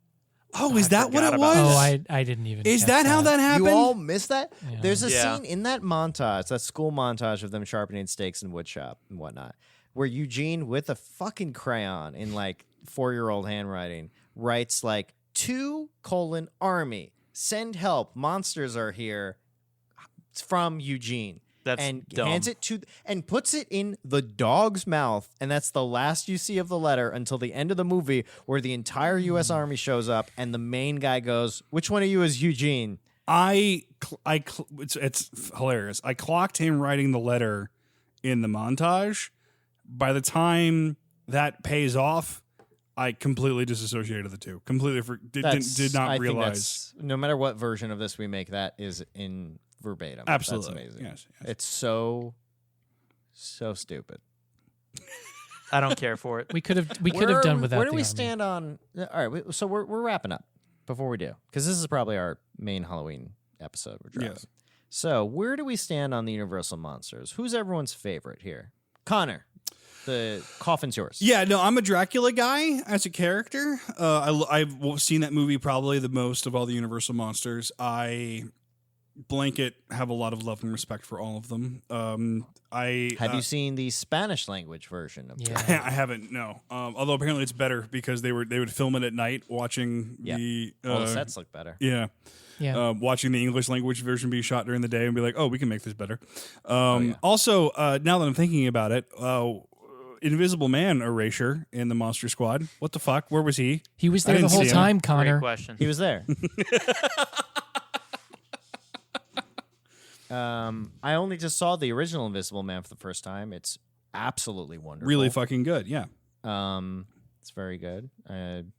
"Oh, is that what it forgot was? about Oh, I didn't even. Is catch that how that happened?" You all missed that? Yeah. There's a Yeah. scene in that montage, that school montage of them sharpening stakes in wood shop and whatnot, where Eugene, with a fucking crayon in like 4-year-old handwriting, writes like 2: army, send help, monsters are here. It's from Eugene. That's and dumb. hands it to and puts it in the dog's mouth, and that's the last you see of the letter until the end of the movie, where the entire U.S. Army shows up, and the main guy goes, "Which one of you is Eugene?" It's hilarious. I clocked him writing the letter in the montage. By the time that pays off, I completely disassociated the two. Completely did I not think realize. that's- no matter what version of this we make, that is in verbatim. Absolutely. That's amazing. Yes. It's so stupid. I don't care for it. We could have done without. Where do the we army. stand on? All right, so we're wrapping up before we do, because this is probably our main Halloween episode we're dropping. Yes. So where do we stand on the Universal monsters? Who's everyone's favorite here? Connor, the coffin's yours. Yeah, no, I'm a Dracula guy as a character. I've seen that movie probably the most of all the Universal monsters. I blanket have a lot of love and respect for all of them. Have you seen the Spanish language version of Yeah. I haven't, no. Although apparently it's better because they would film it at night watching the all the sets look better. Yeah. Yeah. Watching the English language version be shot during the day and be like, oh, we can make this better. yeah. Also, now that I'm thinking about it, Invisible Man erasure in the Monster Squad. What the fuck? Where was he? He was I there the didn't whole see him. time, Great Connor. question. He was there. I only just saw the original Invisible Man for the first time. It's absolutely wonderful. Really fucking good, yeah. It's very good. Even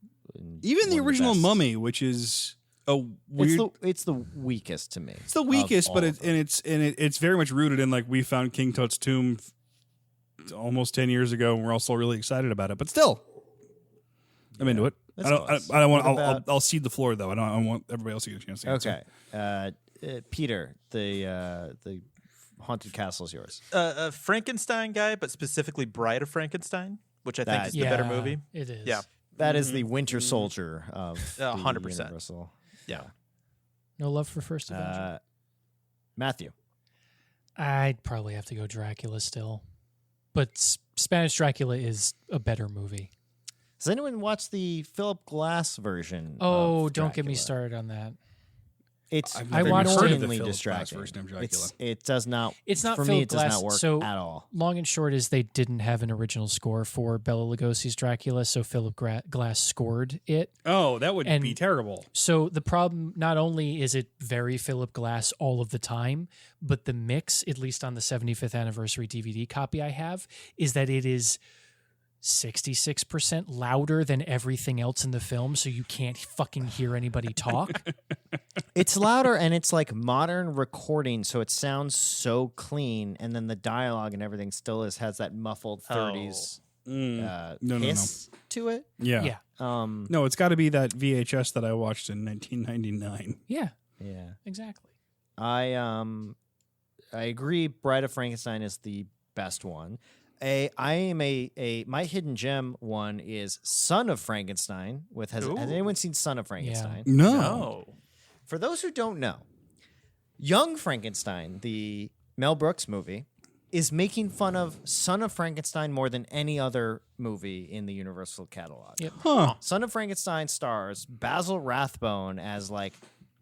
the one of original best. Mummy, which is a weird. It's the weakest to me. It's the of weakest, all but of them. it's very much rooted in like we found King Tut's tomb almost 10 years ago, and we're also really excited about it. But still, I'm into it. That's I don't close. want. What about- I'll cede the floor though. I don't want everybody else to get a chance to answer. Okay. Peter, the haunted castle is yours. A Frankenstein guy, but specifically Bride of Frankenstein, which I think is the better movie. It is. Yeah. That is the Winter Soldier of 100%. Universal. Yeah. No love for First Avenger. Matthew. I'd probably have to go Dracula still, but Spanish Dracula is a better movie. Has anyone watched the Philip Glass version? Oh, of don't get me Dracula? started on that. It's I've never never even heard of the insanely Philip Glass distracting. version of Dracula. It does not. It's not for Philip me. It does Glass, not work so at all. Long and short is they didn't have an original score for Bela Lugosi's Dracula, so Philip Glass scored it. Oh, that would And- be terrible. So the problem, not only is it very Philip Glass all of the time, but the mix, at least on the 75th anniversary DVD copy I have, is that it is 66% louder than everything else in the film, so you can't fucking hear anybody talk. It's louder and it's like modern recording, so it sounds so clean, and then the dialogue and everything still has that muffled 30s hiss to it. Yeah. Yeah. No, it's got to be that VHS that I watched in 1999. Yeah, Yeah. exactly. I agree. Bride of Frankenstein is the best one. My hidden gem one is Son of Frankenstein. Has anyone seen Son of Frankenstein? No. For those who don't know, Young Frankenstein, the Mel Brooks movie, is making fun of Son of Frankenstein more than any other movie in the Universal catalog. Yep. Huh. Son of Frankenstein stars Basil Rathbone as like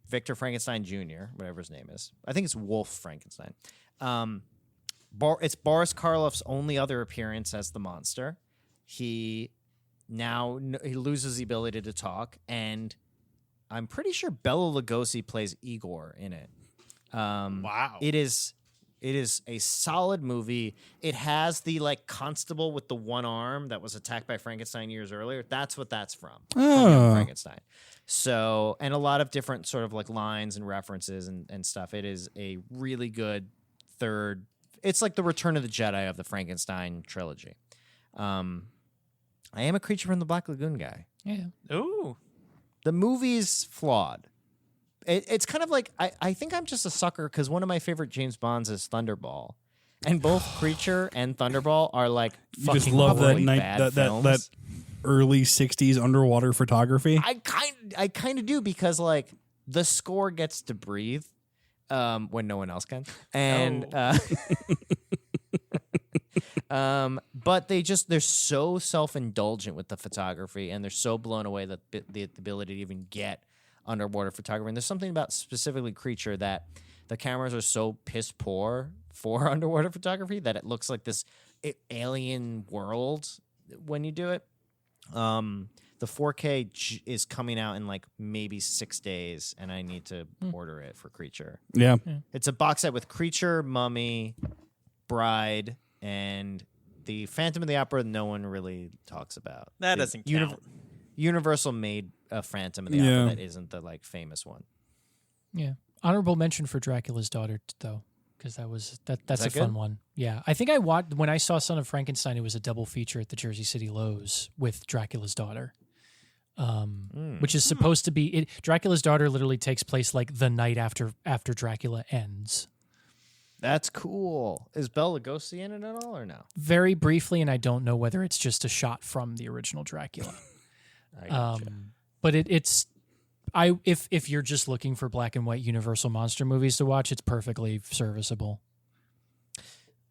Victor Frankenstein Jr., whatever his name is. I think it's Wolf Frankenstein. It's Boris Karloff's only other appearance as the monster. He loses the ability to talk, and I'm pretty sure Bela Lugosi plays Igor in it. Wow. It is a solid movie. It has the like constable with the one arm that was attacked by Frankenstein years earlier. That's what that's from Young Frankenstein. So, and a lot of different sort of like lines and references and stuff. It is a really good third. It's like the Return of the Jedi of the Frankenstein trilogy. I am a Creature from the Black Lagoon guy. Yeah. Ooh. The movie's flawed. It's kind of like, I think I'm just a sucker because one of my favorite James Bonds is Thunderball. And both Creature and Thunderball are like You fucking just love really that bad that films. early 60s underwater photography. I kind of do because like the score gets to breathe when no one else can. And but they're so self-indulgent with the photography, and they're so blown away that the ability to even get underwater photography. And there's something about specifically Creature that the cameras are so piss poor for underwater photography that it looks like this alien world when you do it. The 4K is coming out in like maybe 6 days, and I need to order it for Creature. Yeah. It's a box set with Creature, Mummy, Bride, and the Phantom of the Opera no one really talks about. That doesn't count. Universal made a Phantom of the Opera that isn't the like famous one. Yeah. Honorable mention for Dracula's Daughter, though, because that's a fun one. Yeah. I think when I saw Son of Frankenstein, it was a double feature at the Jersey City Lowe's with Dracula's Daughter. Which is supposed to be Dracula's Daughter literally takes place like the night after Dracula ends. That's cool. Is Bela Lugosi in it at all or no? Very briefly, and I don't know whether it's just a shot from the original Dracula. But if you're just looking for black and white Universal monster movies to watch, it's perfectly serviceable.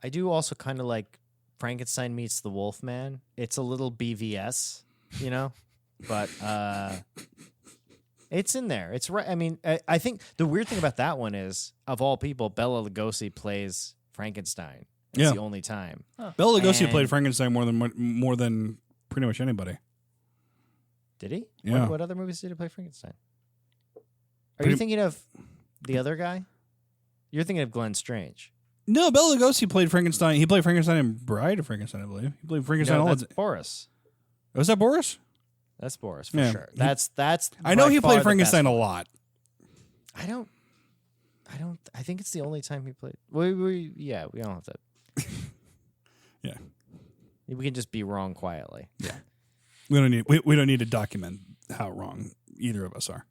I do also kind of like Frankenstein meets the Wolfman. It's a little BVS, you know? But it's in there. It's right. I mean, I think the weird thing about that one is, of all people, Bela Lugosi plays Frankenstein. It's the only time. Bela Lugosi played Frankenstein more than pretty much anybody. Did he? Yeah. What other movies did he play Frankenstein? Are you thinking of the other guy? You're thinking of Glenn Strange. No, Bela Lugosi played Frankenstein. He played Frankenstein in Bride of Frankenstein, I believe. He played Frankenstein. No, that's Boris. Was that Boris? That's Boris for sure. That's. I know by he far played the Frankenstein best a one. lot. I don't. I think it's the only time he played. We don't have to. Yeah, we can just be wrong quietly. Yeah, we don't need to document how wrong either of us are.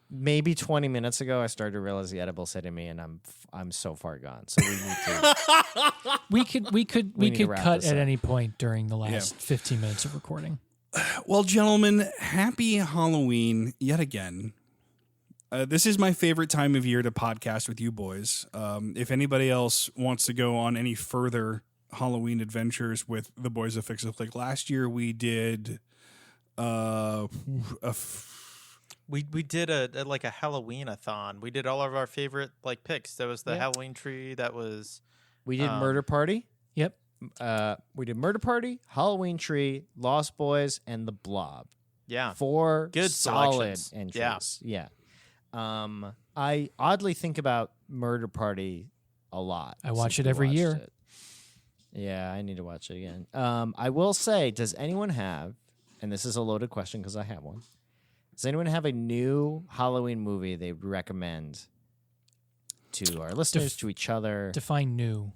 Maybe 20 minutes ago, I started to realize the edible said to me, and I'm so far gone. So we need to. we could need to wrap cut this at up. any point during the last 15 minutes of recording. Well, gentlemen, happy Halloween yet again. This is my favorite time of year to podcast with you boys. If anybody else wants to go on any further Halloween adventures with the boys of Fix It Flick, last year we did We did a like a Halloween-a-thon. We did all of our favorite like picks. There was the Halloween tree. That was We did Murder Party. Yep. We did Murder Party, Halloween Tree, Lost Boys, and The Blob. Yeah. 4 Good solid selections. entries. Yeah. I oddly think about Murder Party a lot. I watch since it we every watched year. it. Yeah, I need to watch it again. I will say, does anyone have, and this is a loaded question because I have one, does anyone have a new Halloween movie they would recommend to our listeners, to each other? Define new.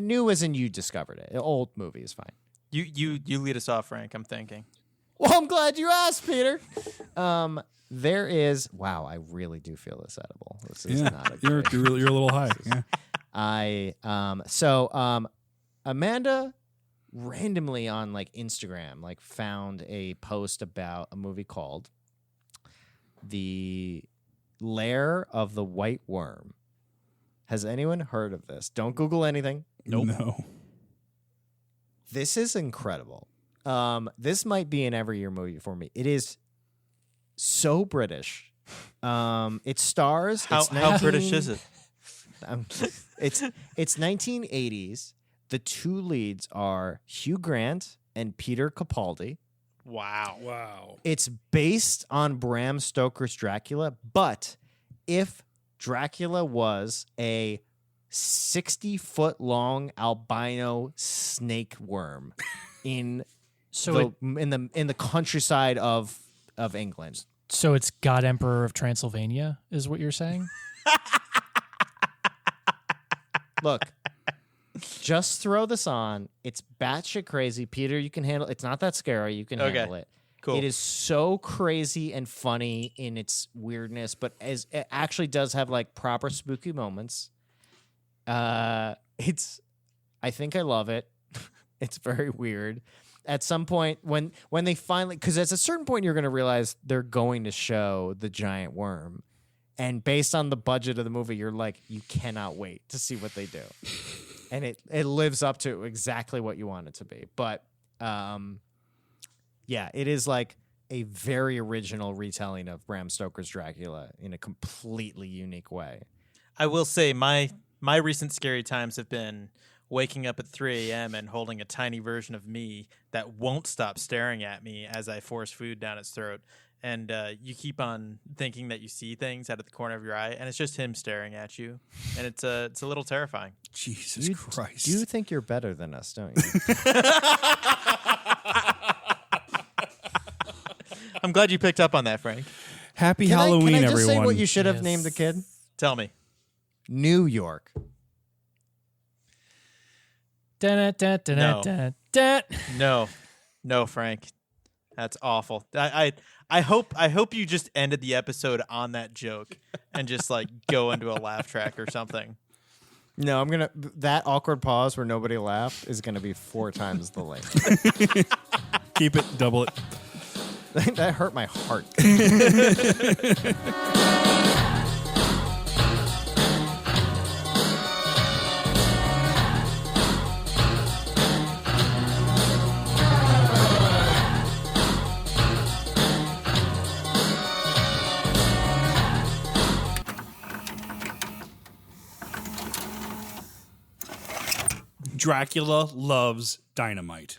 New as in you discovered it. An old movie is fine. You lead us off, Frank. I'm thinking. Well, I'm glad you asked, Peter. There is, wow, I really do feel this edible. This is not a good. You're a little high. Yeah. Amanda randomly on like Instagram found a post about a movie called The Lair of the White Worm. Has anyone heard of this? Don't Google anything. Nope. No. This is incredible. This might be an every year movie for me. It is so British. It stars. How British is it? It's 1980s. The two leads are Hugh Grant and Peter Capaldi. Wow. It's based on Bram Stoker's Dracula, but if Dracula was a 60-foot-long albino snake worm in the countryside of England. So it's God Emperor of Transylvania, is what you're saying? Look, just throw this on. It's batshit crazy. Peter, you can handle it. It's not that scary. You can handle it. Cool. It is so crazy and funny in its weirdness, but as it actually does have proper spooky moments. I think I love it. It's very weird. At some point when they finally, because at a certain point you're going to realize they're going to show the giant worm. And based on the budget of the movie, you're you cannot wait to see what they do. And it lives up to exactly what you want it to be. But yeah, it is a very original retelling of Bram Stoker's Dracula in a completely unique way. I will say my recent scary times have been waking up at 3 a.m. and holding a tiny version of me that won't stop staring at me as I force food down its throat. And you keep on thinking that you see things out of the corner of your eye, and it's just him staring at you. And it's a little terrifying. Jesus Christ. You think you're better than us, don't you? I'm glad you picked up on that, Frank. Happy Halloween, can I just everyone. say what you should have named the kid? Tell me. New York. No, Frank. That's awful. I hope you just ended the episode on that joke and just go into a laugh track or something. No, that awkward pause where nobody laughed is gonna be 4 times the length. Keep it, double it. That hurt my heart. Dracula loves dynamite.